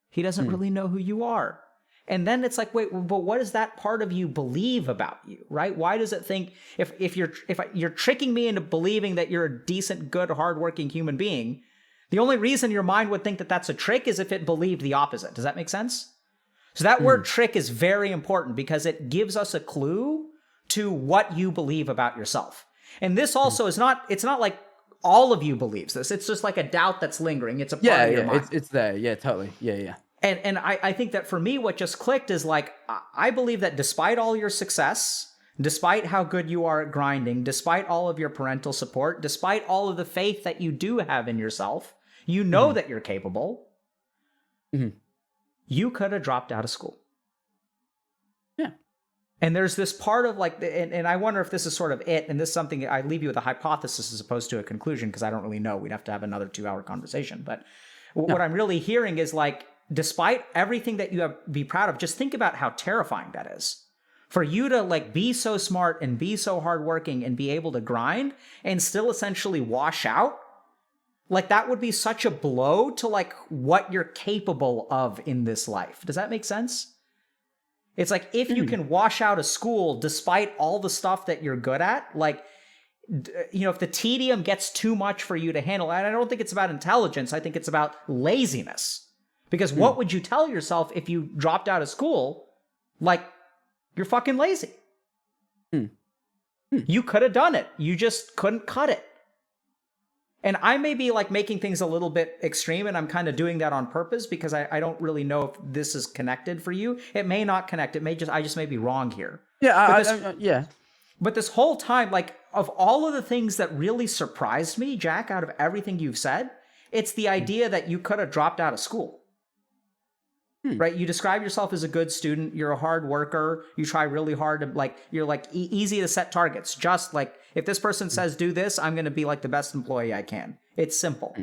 He doesn't really know who you are. And then it's like, wait, but what does that part of you believe about you, right? Why does it think if you're tricking me into believing that you're a decent, good, hardworking human being, the only reason your mind would think that that's a trick is if it believed the opposite. Does that make sense? So that word trick is very important because it gives us a clue to what you believe about yourself. And this also is not, it's not like all of you believes this. It's just like a doubt that's lingering. It's a part of your mind. It's there. Yeah, totally. Yeah. And I think that for me, what just clicked is like, I believe that despite all your success, despite how good you are at grinding, despite all of your parental support, despite all of the faith that you do have in yourself, you know that you're capable. You could have dropped out of school. Yeah. And there's this part of like, and I wonder if this is sort of it, and this is something I leave you with a hypothesis as opposed to a conclusion, because I don't really know. We'd have to have another 2-hour conversation. But what I'm really hearing is like, despite everything that you have to be proud of, just think about how terrifying that is. For you to like be so smart and be so hardworking and be able to grind and still essentially wash out, like that would be such a blow to like what you're capable of in this life. Does that make sense? It's like if you can wash out of school despite all the stuff that you're good at, like, if the tedium gets too much for you to handle, and I don't think it's about intelligence, I think it's about laziness. Because what would you tell yourself if you dropped out of school? Like, you're fucking lazy. You could have done it. You just couldn't cut it. And I may be like making things a little bit extreme, and I'm kind of doing that on purpose because I don't really know if this is connected for you. It may not connect. I just may be wrong here. Yeah, But this whole time, like, of all of the things that really surprised me, Jack, out of everything you've said, it's the idea that you could have dropped out of school. Right? You describe yourself as a good student. You're a hard worker. You try really hard to like, you're like easy to set targets. Just like if this person says do this, I'm going to be like the best employee I can. It's simple.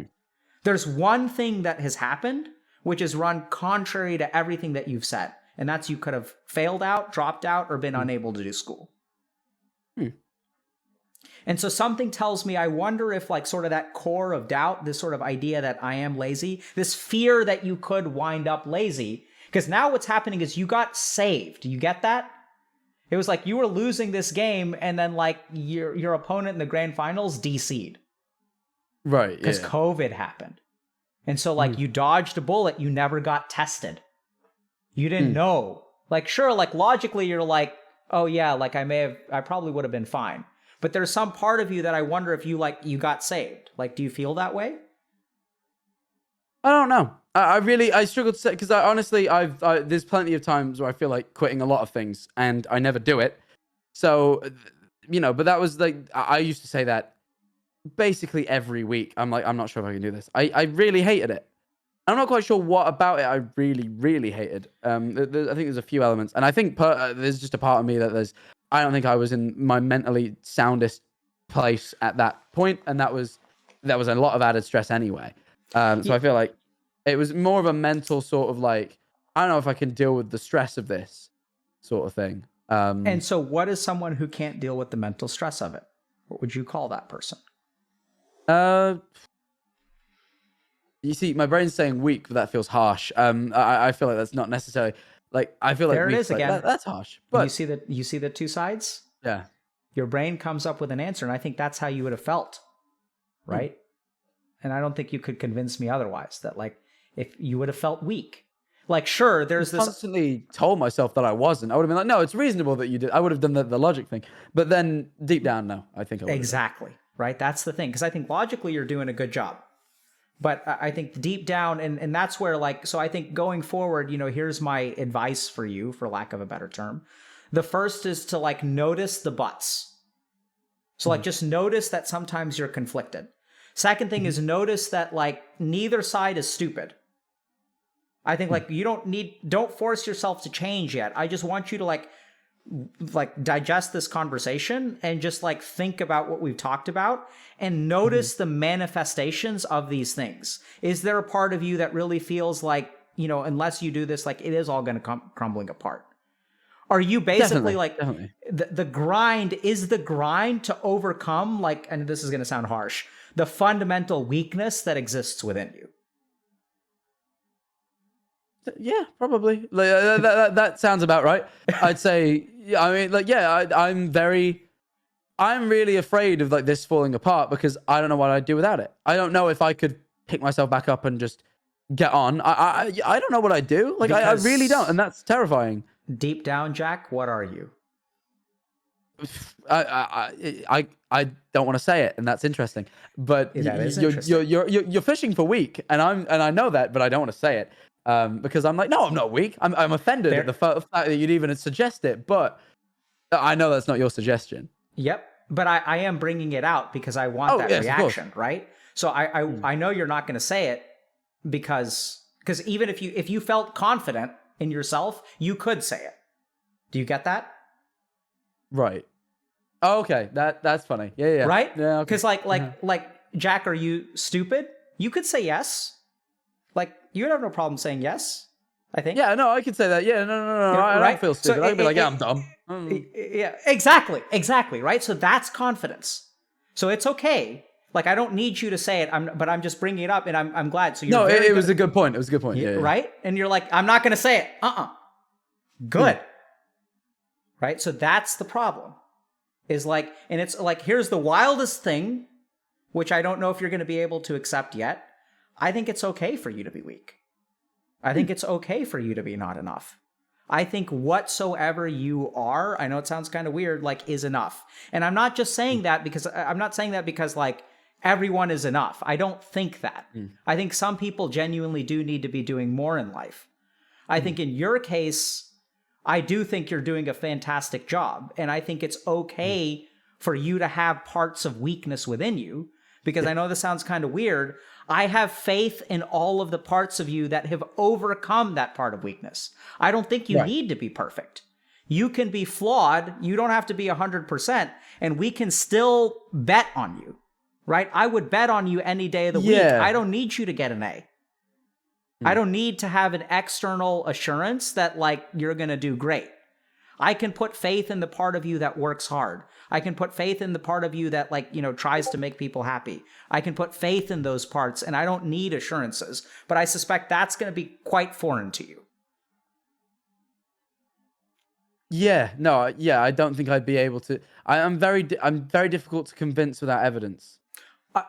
There's one thing that has happened, which is run contrary to everything that you've said. And that's you could have failed out, dropped out, or been unable to do school. And so something tells me, I wonder if like sort of that core of doubt, this sort of idea that I am lazy, this fear that you could wind up lazy, because now what's happening is you got saved. You get that? It was like you were losing this game, and then like your opponent in the grand finals DC'd. Right. Because COVID happened. And so like you dodged a bullet, you never got tested. You didn't know. Like, sure, like logically you're like, oh yeah, like I probably would have been fine. But there's some part of you that I wonder if you got saved. Like, do you feel that way? I don't know. I struggle to say, because honestly, there's plenty of times where I feel like quitting a lot of things and I never do it. So, but that was like, I used to say that basically every week. I'm like, I'm not sure if I can do this. I really hated it. I'm not quite sure what about it I really, really hated. I think there's a few elements. And I think there's just a part of me that I don't think I was in my mentally soundest place at that point. And that was a lot of added stress anyway. So I feel like it was more of a mental sort of like, I don't know if I can deal with the stress of this sort of thing. And so what is someone who can't deal with the mental stress of it? What would you call that person? You see, my brain's saying weak, but that feels harsh. I feel like that's not necessarily like, I feel like there it is again. That's harsh. But you see the two sides? Yeah. Your brain comes up with an answer, and I think that's how you would have felt. Right? And I don't think you could convince me otherwise, that like if you would have felt weak. Like, sure, there's this constantly told myself that I wasn't. I would have been like, no, it's reasonable that you did. I would have done the logic thing. But then deep down, no, I think I would have. Exactly. Right? That's the thing. Because I think logically you're doing a good job. But I think deep down, and that's where like, so I think going forward, here's my advice for you, for lack of a better term. The first is to like notice the buts. So like just notice that sometimes you're conflicted. Second thing is notice that like neither side is stupid. I think like you don't force yourself to change yet. I just want you to like digest this conversation and just like think about what we've talked about and notice the manifestations of these things. Is there a part of you that really feels like, unless you do this, like it is all going to come crumbling apart? Are you basically definitely. The grind is the grind to overcome like, and this is going to sound harsh, the fundamental weakness that exists within you? Yeah, probably. Like, that sounds about right. I'd say, I mean, like, yeah, I'm really afraid of like this falling apart because I don't know what I'd do without it. I don't know if I could pick myself back up and just get on. I don't know what I'd do. Like, I really don't. And that's terrifying. Deep down, Jack, what are you? I don't want to say it, and that's interesting. But you're fishing for weak, and I know that, but I don't want to say it. Because I'm like, no, I'm not weak. I'm offended at the fact that you'd even suggest it, but I know that's not your suggestion. Yep, but I am bringing it out because I want that reaction, right? So I know you're not going to say it because even if you felt confident in yourself, you could say it. Do you get that? Right. Oh, okay, that's funny. Yeah. Right? Yeah. Because like Jack, are you stupid? You could say yes. Like, you would have no problem saying yes, I think. Yeah, no, I could say that. Yeah, no. I don't feel stupid. I'd be like, yeah, I'm dumb. Yeah, exactly, right? So that's confidence. So it's okay. Like, I don't need you to say it, but I'm just bringing it up, and I'm glad. So you're it was a good point. It was a good point. Yeah. Right? And you're like, I'm not going to say it. Good. Right? So that's the problem. Is like, and it's like, here's the wildest thing, which I don't know if you're going to be able to accept yet. I think it's okay for you to be weak. I think it's okay for you to be not enough. I think whatsoever you are, I know it sounds kind of weird, like is enough. And I'm not just saying that because like everyone is enough. I don't think that. I think some people genuinely do need to be doing more in life. I think in your case, I do think you're doing a fantastic job. And I think it's okay for you to have parts of weakness within you, because I know this sounds kind of weird. I have faith in all of the parts of you that have overcome that part of weakness. I don't think you need to be perfect. You can be flawed. You don't have to be 100%, and we can still bet on you, right? I would bet on you any day of the week. I don't need you to get an A. I don't need to have an external assurance that like you're going to do great. I can put faith in the part of you that works hard. I can put faith in the part of you that tries to make people happy. I can put faith in those parts, and I don't need assurances. But I suspect that's going to be quite foreign to you. Yeah, no, yeah, I don't think I'd be able to. I'm very difficult to convince without evidence.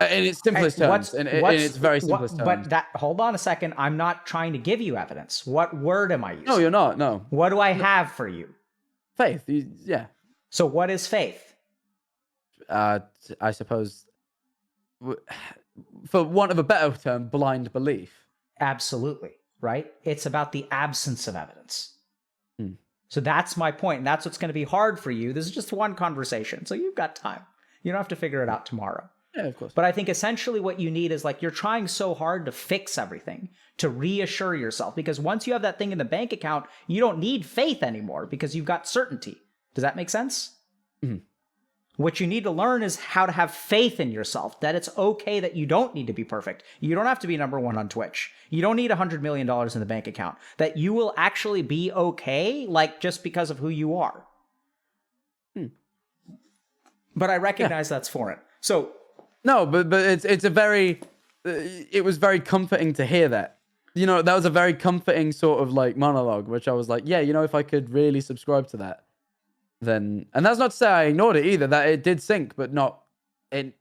In its simplest terms, in its very simplest terms. But hold on a second. I'm not trying to give you evidence. What word am I using? No, you're not. No. What do I have for you? Faith. Yeah. So what is faith? I suppose, for want of a better term, blind belief. Absolutely. Right? It's about the absence of evidence. So that's my point. And that's what's going to be hard for you. This is just one conversation. So you've got time. You don't have to figure it out tomorrow. Yeah, of course. But I think essentially what you need is you're trying so hard to fix everything, to reassure yourself. Because once you have that thing in the bank account, you don't need faith anymore because you've got certainty. Does that make sense? Mm-hmm. What you need to learn is how to have faith in yourself, that it's okay that you don't need to be perfect. You don't have to be number one on Twitch. You don't need $100 million in the bank account. That you will actually be okay, just because of who you are. But I recognize that's foreign. So... No, but it was very comforting to hear that. That was a very comforting sort of monologue, which I was like, yeah, if I could really subscribe to that, then, and that's not to say I ignored it either, that it did sink, but not, it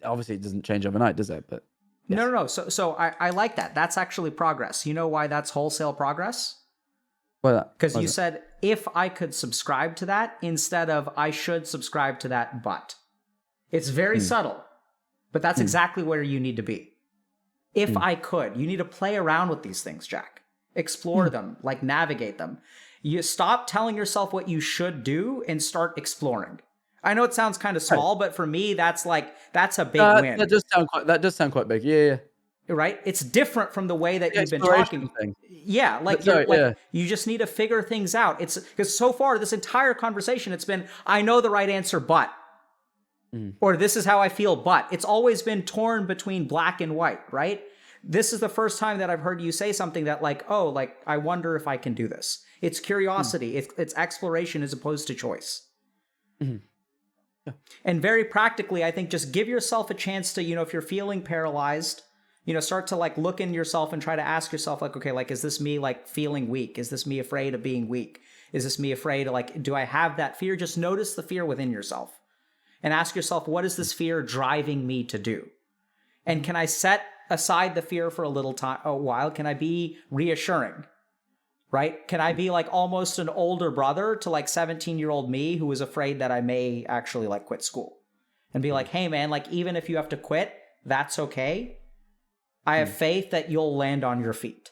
obviously it doesn't change overnight, does it? But yes. No. So I like that. That's actually progress. You know why that's wholesale progress? Because you said, if I could subscribe to that, instead of I should subscribe to that, but. It's very subtle, but that's exactly where you need to be. If I could, you need to play around with these things, Jack. Explore them, navigate them. You stop telling yourself what you should do and start exploring. I know it sounds kind of small, but for me, that's a big win. That does sound quite big. Yeah. Right? It's different from the way that you've been talking. Thing. Yeah, you just need to figure things out. It's because so far this entire conversation, it's been, I know the right answer, but, or this is how I feel, but. It's always been torn between black and white, right? This is the first time that I've heard you say something that I wonder if I can do this. It's curiosity. It's exploration as opposed to choice. Yeah. And very practically, I think just give yourself a chance to, if you're feeling paralyzed, start to look in yourself and try to ask yourself okay, is this me feeling weak? Is this me afraid of being weak? Is this me afraid of do I have that fear? Just notice the fear within yourself and ask yourself, what is this fear driving me to do? And can I set aside the fear for a while? Can I be reassuring? Right? Can I be almost an older brother to 17-year-old me who was afraid that I may actually quit school and be hey man, even if you have to quit, that's okay. I have faith that you'll land on your feet.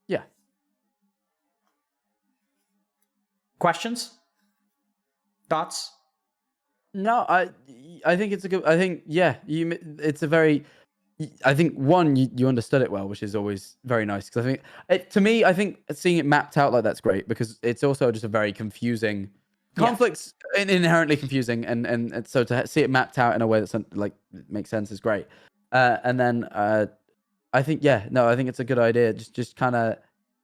Yeah. Questions? Thoughts? No, I think it's a good, I think, yeah, it's a very, I think one, you understood it well, which is always very nice. Because I think, to me, I think seeing it mapped out like that's great because it's also just a very confusing, conflicts inherently confusing. And so to see it mapped out in a way that's makes sense is great. And then I think, I think it's a good idea. Just kind of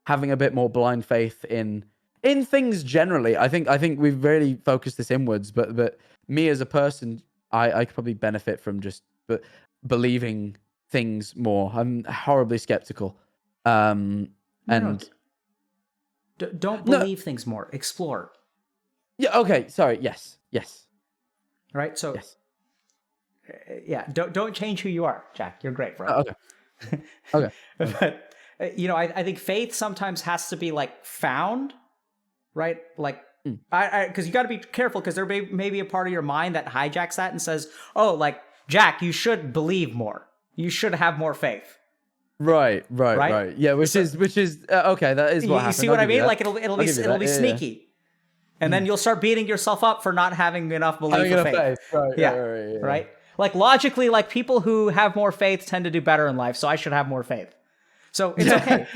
having a bit more blind faith in things generally. I think we've really focused this inwards, but me as a person, I could probably benefit from just believing things more. I'm horribly skeptical. Don't believe things more. Explore. Yeah. Okay. Sorry. Yes. Right. So. Yes. Yeah. Don't change who you are, Jack. You're great, bro. Okay. Okay. But I think faith sometimes has to be found, right? Because you got to be careful because there may be a part of your mind that hijacks that and says, "Oh, Jack, you should believe more. You should have more faith." Right. Yeah, which is okay. That is what happened. You see what I mean? It'll be sneaky. Yeah. And then you'll start beating yourself up for not having enough belief or faith. Right. Logically, people who have more faith tend to do better in life, so I should have more faith. So it's okay.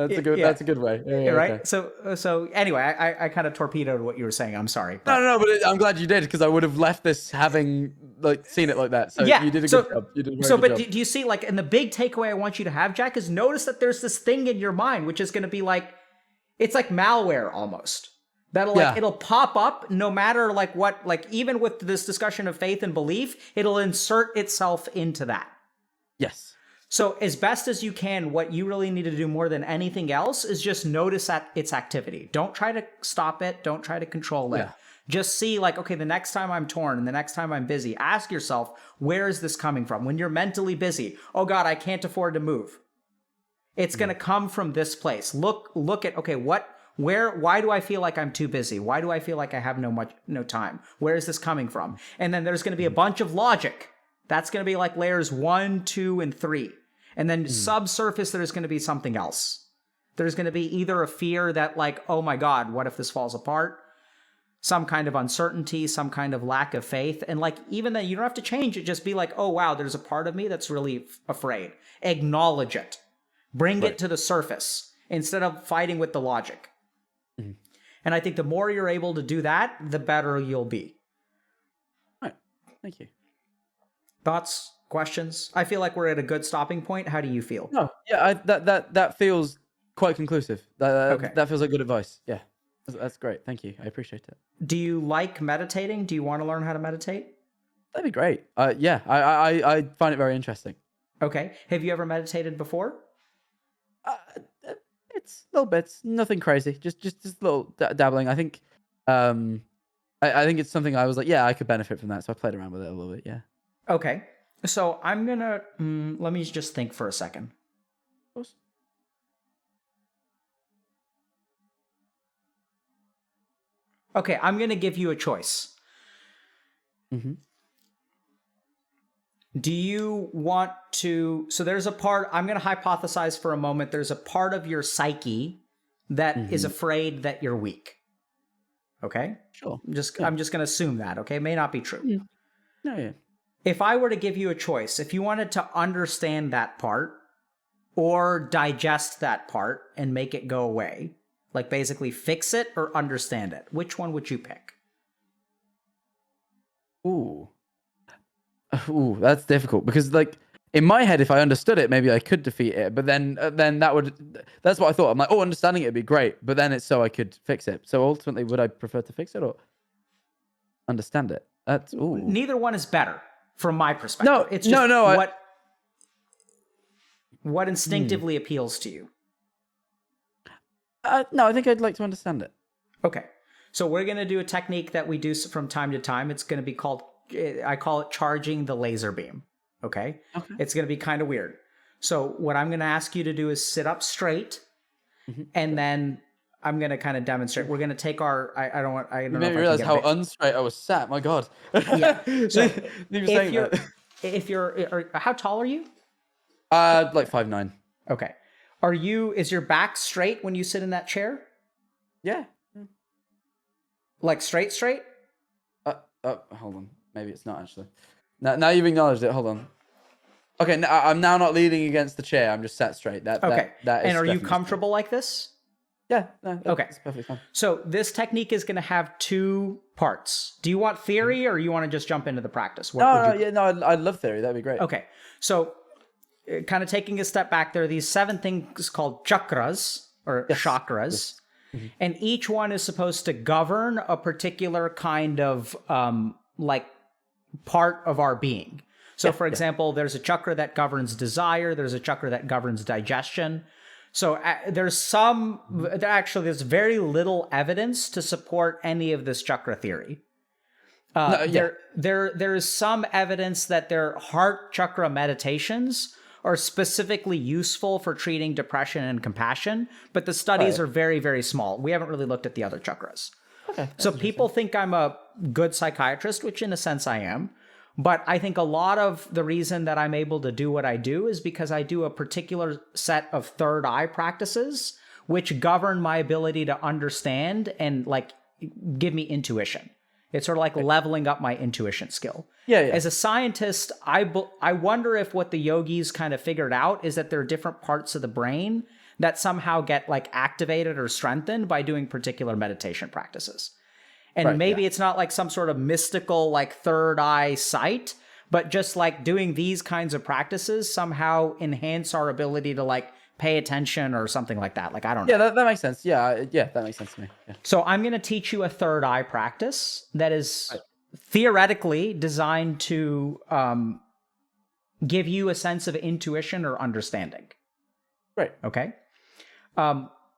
That's a good way. Yeah, right. Okay. So anyway, I kind of torpedoed what you were saying. I'm sorry. But... No, but I'm glad you did because I would have left this having seen it like that. So you did a good job. You did a very good job. Do you see and the big takeaway I want you to have, Jack, is notice that there's this thing in your mind which is going to be It's like malware almost. That'll like it'll pop up no matter like what, like even with this discussion of faith and belief, it'll insert itself into that. Yes. So as best as you can, what you really need to do more than anything else is just notice that its activity. Don't try to stop it. Don't try to control it. Yeah. Just see like, okay, the next time I'm torn and the next time I'm busy, ask yourself, where is this coming from? When you're mentally busy, oh God, I can't afford to move. It's going to come from this place. Look at, okay, why do I feel like I'm too busy? Why do I feel like I have no time? Where is this coming from? And then there's going to be a bunch of logic. That's going to be like layers 1, 2, and 3. And then subsurface, there's going to be something else. There's going to be either a fear that like, oh my God, what if this falls apart? Some kind of uncertainty, some kind of lack of faith. And like, even then you don't have to change it. Just be like, oh wow, there's a part of me that's really afraid. Acknowledge it. Bring it to the surface instead of fighting with the logic. And I think the more you're able to do that, the better you'll be. Right. Thank you. Thoughts, questions? I feel like we're at a good stopping point. How do you feel? No, yeah, that feels quite conclusive. That feels like good advice. Yeah, that's great. Thank you. I appreciate it. Do you like meditating? Do you want to learn how to meditate? That'd be great. Yeah, I find it very interesting. Okay. Have you ever meditated before? It's little bits, nothing crazy. Just little dabbling. I think, I think it's something I was like, yeah, I could benefit from that. So I played around with it a little bit. Yeah. Okay. So I'm gonna let me just think for a second. Of course. Okay, I'm gonna give you a choice. Mm-hmm. Do you want to... So there's a part... I'm going to hypothesize for a moment. There's a part of your psyche that is afraid that you're weak. Okay? Sure. I'm just going to assume that, okay? It may not be true. No, yeah. If I were to give you a choice, if you wanted to understand that part or digest that part and make it go away, like basically fix it or understand it, which one would you pick? Ooh, that's difficult because like in my head, if I understood it, maybe I could defeat it. But then that's what I thought. I'm like, oh, understanding it would be great. But then it's so I could fix it. So ultimately, would I prefer to fix it or understand it? Neither one is better from my perspective. No, it's just no. What instinctively appeals to you? No, I think I'd like to understand it. Okay. So we're going to do a technique that we do from time to time. It's going to be called, I call it charging the laser beam. Okay? It's going to be kind of weird. So what I'm going to ask you to do is sit up straight, and then I'm going to kind of demonstrate. We're going to take our, I don't know if I can realize how unstraight I was sat. My God. Yeah. So if you're, how tall are you? Like 5'9". Okay. Is your back straight when you sit in that chair? Yeah. Like straight? Hold on. Maybe it's not actually. Now you've acknowledged it. Hold on. Okay, I'm now not leaning against the chair. I'm just sat straight. That is. And are you comfortable like this? Yeah. No, okay. That's perfectly fine. So this technique is going to have two parts. Do you want theory or you want to just jump into the practice? I'd love theory. That'd be great. Okay. So kind of taking a step back, there are these 7 things called chakras or chakras. Yes. And each one is supposed to govern a particular kind of like part of our being. So for example, there's a chakra that governs desire. There's a chakra that governs digestion. So there's very little evidence to support any of this chakra theory. There is some evidence that their heart chakra meditations are specifically useful for treating depression and compassion, but the studies are very, very small. We haven't really looked at the other chakras. Okay. So people think I'm a good psychiatrist, which in a sense I am. But I think a lot of the reason that I'm able to do what I do is because I do a particular set of third eye practices, which govern my ability to understand and like give me intuition. It's sort of like leveling up my intuition skill. Yeah. As a scientist, I wonder if what the yogis kind of figured out is that there are different parts of the brain that somehow get like activated or strengthened by doing particular meditation practices. And maybe it's not like some sort of mystical like third eye sight, but just like doing these kinds of practices somehow enhance our ability to like pay attention or something like that. Like, I don't know. Yeah, that makes sense. Yeah, that makes sense to me. Yeah. So I'm going to teach you a third eye practice that is theoretically designed to give you a sense of intuition or understanding. Right. Okay.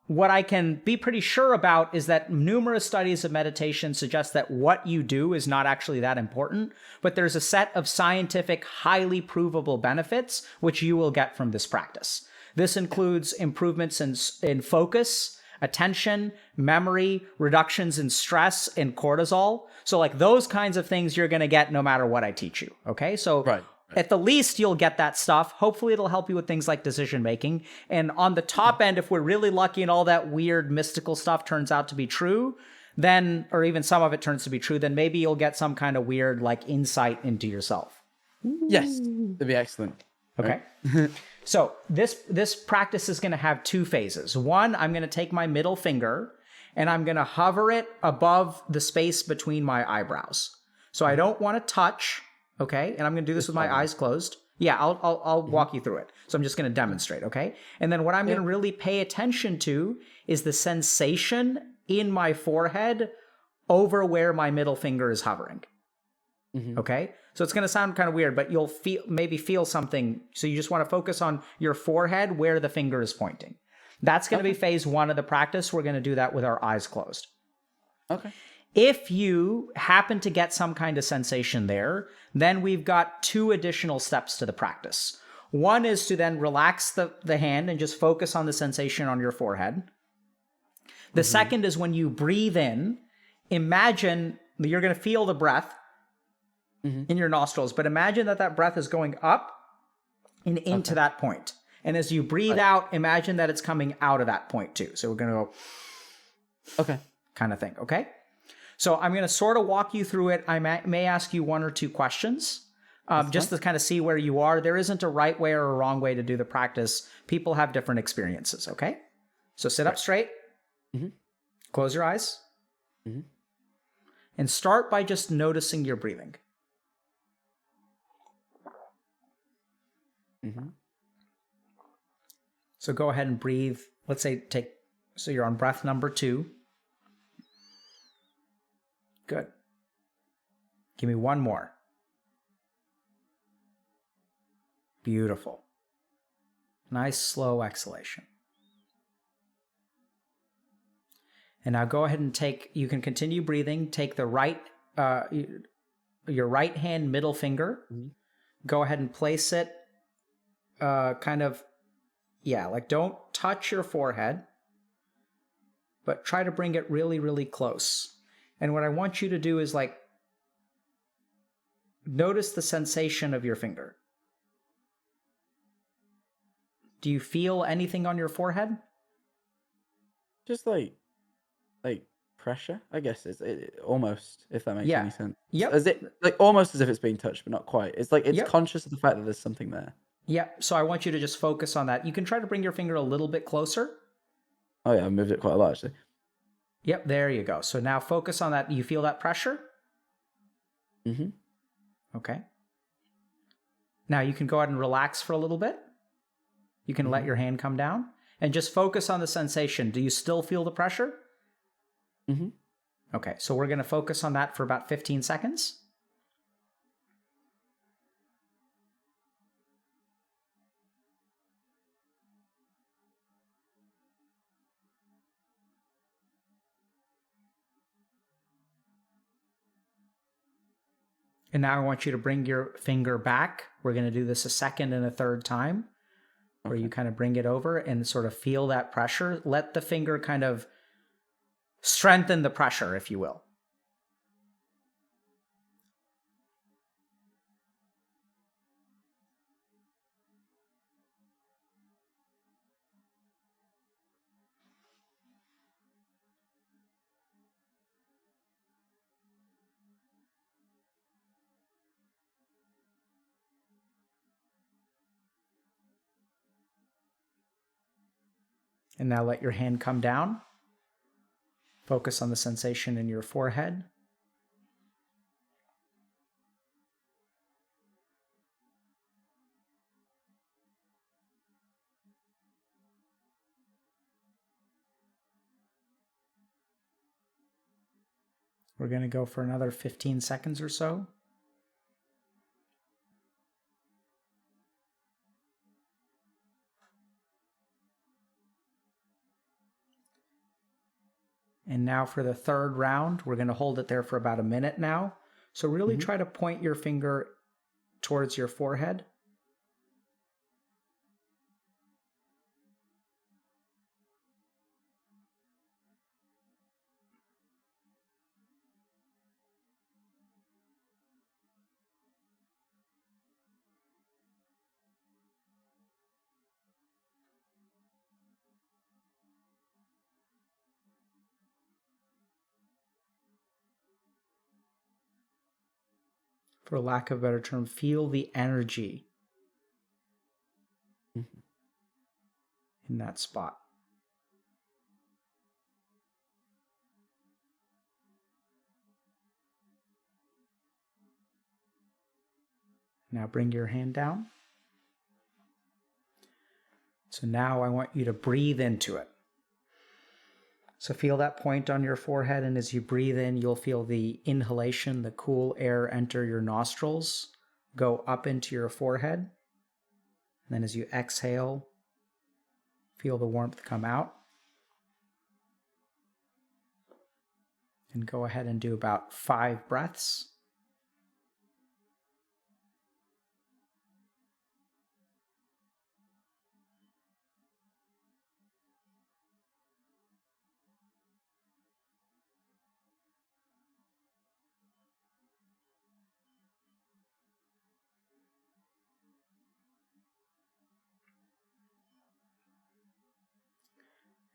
What I can be pretty sure about is that numerous studies of meditation suggest that what you do is not actually that important, but there's a set of scientific, highly provable benefits which you will get from this practice. This includes improvements in focus, attention, memory, reductions in stress and cortisol. So like those kinds of things you're going to get no matter what I teach you. Okay. So Right. At the least, you'll get that stuff. Hopefully, it'll help you with things like decision making. And on the top end, if we're really lucky and all that weird mystical stuff turns out to be true, then, or even some of it turns to be true, then maybe you'll get some kind of weird like insight into yourself. Yes, that'd be excellent. Okay. So this practice is going to have two phases. One, I'm going to take my middle finger and I'm going to hover it above the space between my eyebrows. So I don't want to touch. Okay, and I'm going to do this with my eyes closed. Yeah, I'll walk you through it. So I'm just going to demonstrate, okay? And then what I'm going to really pay attention to is the sensation in my forehead over where my middle finger is hovering. Okay? So it's going to sound kind of weird, but you'll maybe feel something. So you just want to focus on your forehead where the finger is pointing. That's going to be phase one of the practice. We're going to do that with our eyes closed. Okay. If you happen to get some kind of sensation there, then we've got two additional steps to the practice. One is to then relax the hand and just focus on the sensation on your forehead. The second is when you breathe in, imagine you're going to feel the breath in your nostrils, but imagine that breath is going up and into that point. And as you breathe out, imagine that it's coming out of that point too. So we're going to go, okay, kind of thing, okay? So I'm going to sort of walk you through it. I may ask you one or two questions just to kind of see where you are. There isn't a right way or a wrong way to do the practice. People have different experiences, okay? So sit up straight. Close your eyes. And start by just noticing your breathing. So go ahead and breathe. Let's say so you're on breath number 2. Good. Give me one more. Beautiful. Nice slow exhalation. And now go ahead and you can continue breathing. Take the your right hand middle finger. Go ahead and place it like don't touch your forehead, but try to bring it really, really close. And what I want you to do is like, notice the sensation of your finger. Do you feel anything on your forehead? Just like pressure, I guess. Almost, if that makes any sense. Yep. As it like almost as if it's being touched, but not quite. It's like it's Yep. conscious of the fact that there's something there. Yep. So I want you to just focus on that. You can try to bring your finger a little bit closer. Oh yeah, I moved it quite a lot actually. Yep, there you go. So now focus on that. You feel that pressure? Okay. Now you can go ahead and relax for a little bit. You can let your hand come down and just focus on the sensation. Do you still feel the pressure? Okay, so we're going to focus on that for about 15 seconds. And now I want you to bring your finger back. We're going to do this a second and a third time, where you kind of bring it over and sort of feel that pressure. Let the finger kind of strengthen the pressure, if you will. And now let your hand come down. Focus on the sensation in your forehead. We're going to go for another 15 seconds or so. And now for the third round, we're going to hold it there for about a minute now. So really try to point your finger towards your forehead. For lack of a better term, feel the energy in that spot. Now bring your hand down. So now I want you to breathe into it. So feel that point on your forehead, and as you breathe in, you'll feel the inhalation, the cool air enter your nostrils, go up into your forehead. And then as you exhale, feel the warmth come out. And go ahead and do about 5 breaths.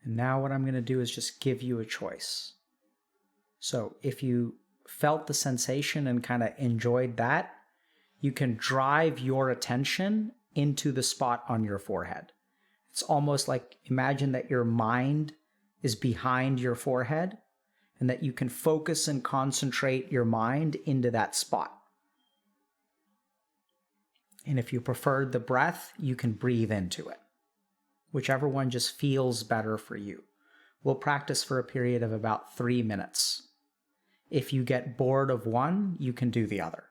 And now what I'm going to do is just give you a choice. So if you felt the sensation and kind of enjoyed that, you can drive your attention into the spot on your forehead. It's almost like, imagine that your mind is behind your forehead and that you can focus and concentrate your mind into that spot. And if you preferred the breath, you can breathe into it. Whichever one just feels better for you. We'll practice for a period of about 3 minutes. If you get bored of one, you can do the other.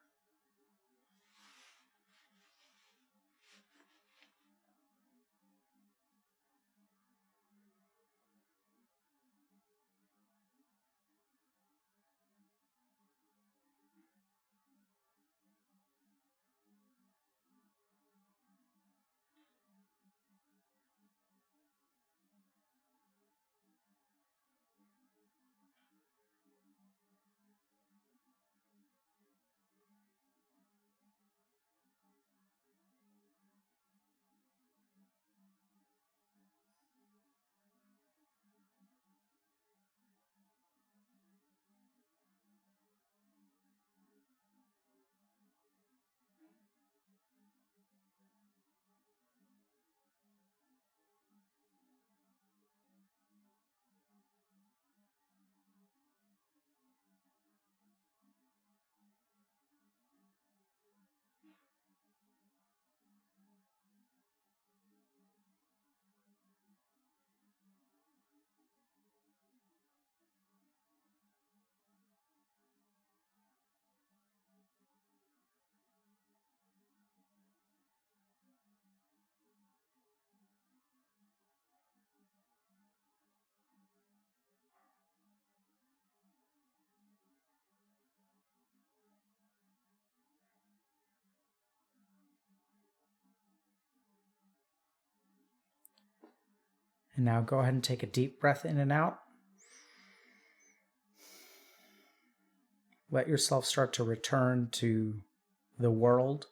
And now go ahead and take a deep breath in and out. Let yourself start to return to the world.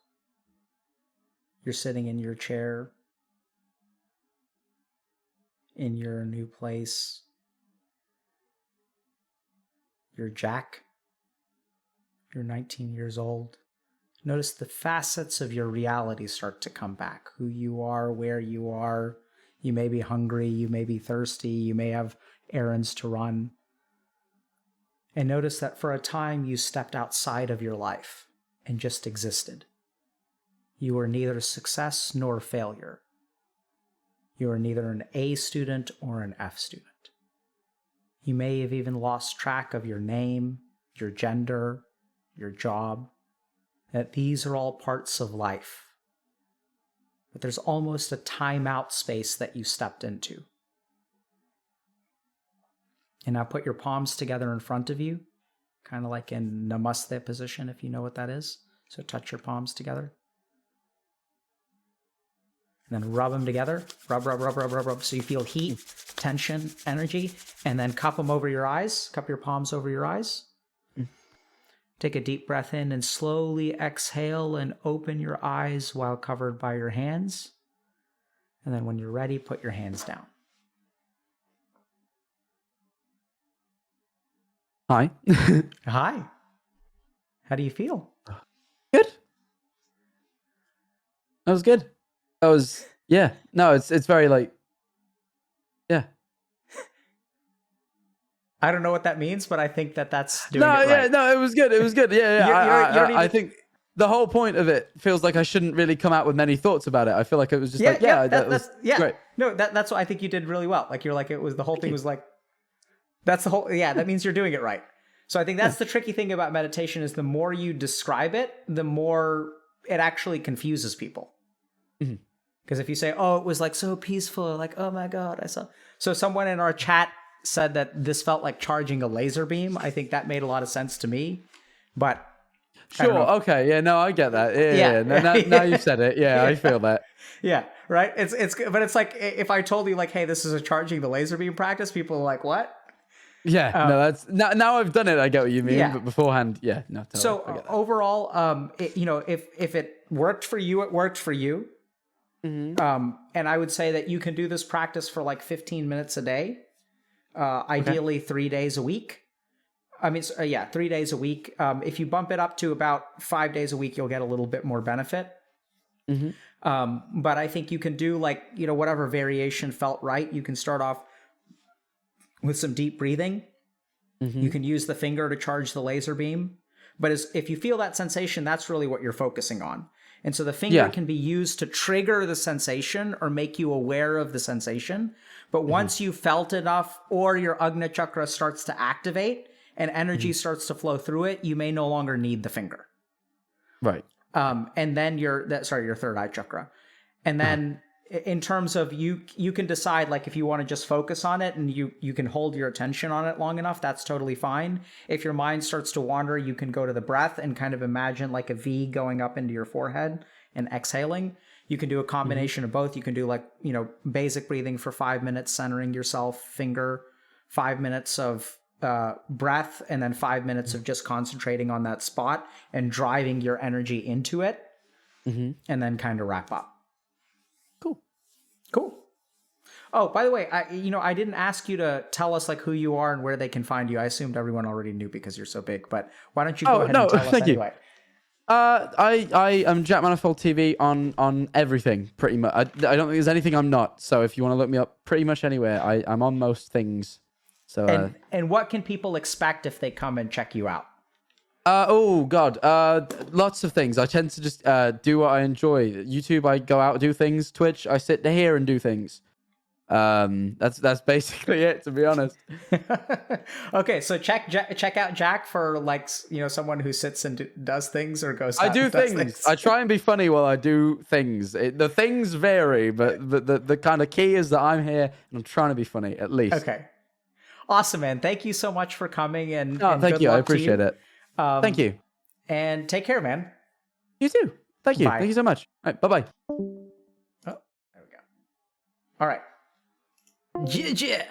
You're sitting in your chair, in your new place. You're Jack. You're 19 years old. Notice the facets of your reality start to come back. Who you are, where you are. You may be hungry, you may be thirsty, you may have errands to run. And notice that for a time you stepped outside of your life and just existed. You were neither success nor failure. You were neither an A student or an F student. You may have even lost track of your name, your gender, your job, that these are all parts of life. But there's almost a timeout space that you stepped into. And now put your palms together in front of you, kind of like in Namaste position, if you know what that is. So touch your palms together. And then rub them together. Rub, rub, rub, rub, rub, rub. So you feel heat, tension, energy. And then cup them over your eyes. Cup your palms over your eyes. Take a deep breath in and slowly exhale and open your eyes while covered by your hands. And then when you're ready, put your hands down. Hi. Hi. How do you feel? Good. That was good. That was, yeah. No, it's very like, yeah. I don't know what that means, but I think that's doing it No, right. yeah, no, it was good. It was good. Yeah, yeah. You don't I think the whole point of it feels like I shouldn't really come out with many thoughts about it. I feel like it was just that was great. No, that's what I think you did really well. Like you're like, it was the whole thing was like, that's the whole, yeah, that means you're doing it right. So I think that's the tricky thing about meditation is the more you describe it, the more it actually confuses people. Because if you say, oh, it was like so peaceful, like, oh my God, I saw. So someone in our chat said that this felt like charging a laser beam. I think that made a lot of sense to me, but. Sure. Okay. Yeah. No, I get that. Yeah. Now you've said it. Yeah, I feel that. Yeah. Right. But it's like if I told you like, hey, this is a charging the laser beam practice, people are like, what? Yeah. No, that's now I've done it. I get what you mean. Yeah. But beforehand, yeah. No. Totally, so overall, if it worked for you, it worked for you. And I would say that you can do this practice for like 15 minutes a day, ideally 3 days a week. I mean, 3 days a week. If you bump it up to about 5 days a week, you'll get a little bit more benefit. But I think you can do like, whatever variation felt right. You can start off with some deep breathing. You can use the finger to charge the laser beam. But if you feel that sensation, that's really what you're focusing on. And so the finger can be used to trigger the sensation or make you aware of the sensation. But once you've felt enough or your Agna chakra starts to activate and energy starts to flow through it, you may no longer need the finger. Right. And then your third eye chakra. And then in terms of you can decide like if you want to just focus on it and you can hold your attention on it long enough, that's totally fine. If your mind starts to wander, you can go to the breath and kind of imagine like a V going up into your forehead and exhaling. You can do a combination of both. You can do like, basic breathing for 5 minutes, centering yourself, finger, 5 minutes of breath, and then 5 minutes of just concentrating on that spot and driving your energy into it, and then kind of wrap up. Cool. Oh, by the way, I didn't ask you to tell us like who you are and where they can find you. I assumed everyone already knew because you're so big, but why don't you go ahead and tell us anyway? I am Jack Manifold TV on everything pretty much. I don't think there's anything I'm not. So if you want to look me up pretty much anywhere, I'm on most things. So and what can people expect if they come and check you out? Oh God, lots of things. I tend to just do what I enjoy. YouTube, I go out do things. Twitch, I sit here and do things. That's basically it, to be honest. Okay, so check out Jack for like someone who sits and does things or goes. I do things. I try and be funny while I do things. The things vary, but the kind of key is that I'm here and I'm trying to be funny at least. Okay, awesome, man. Thank you so much for coming and thank you. I appreciate it. Thank you. And take care, man. You too. Thank you. Bye. Thank you so much. All right, bye-bye. Oh, there we go. All right. GG.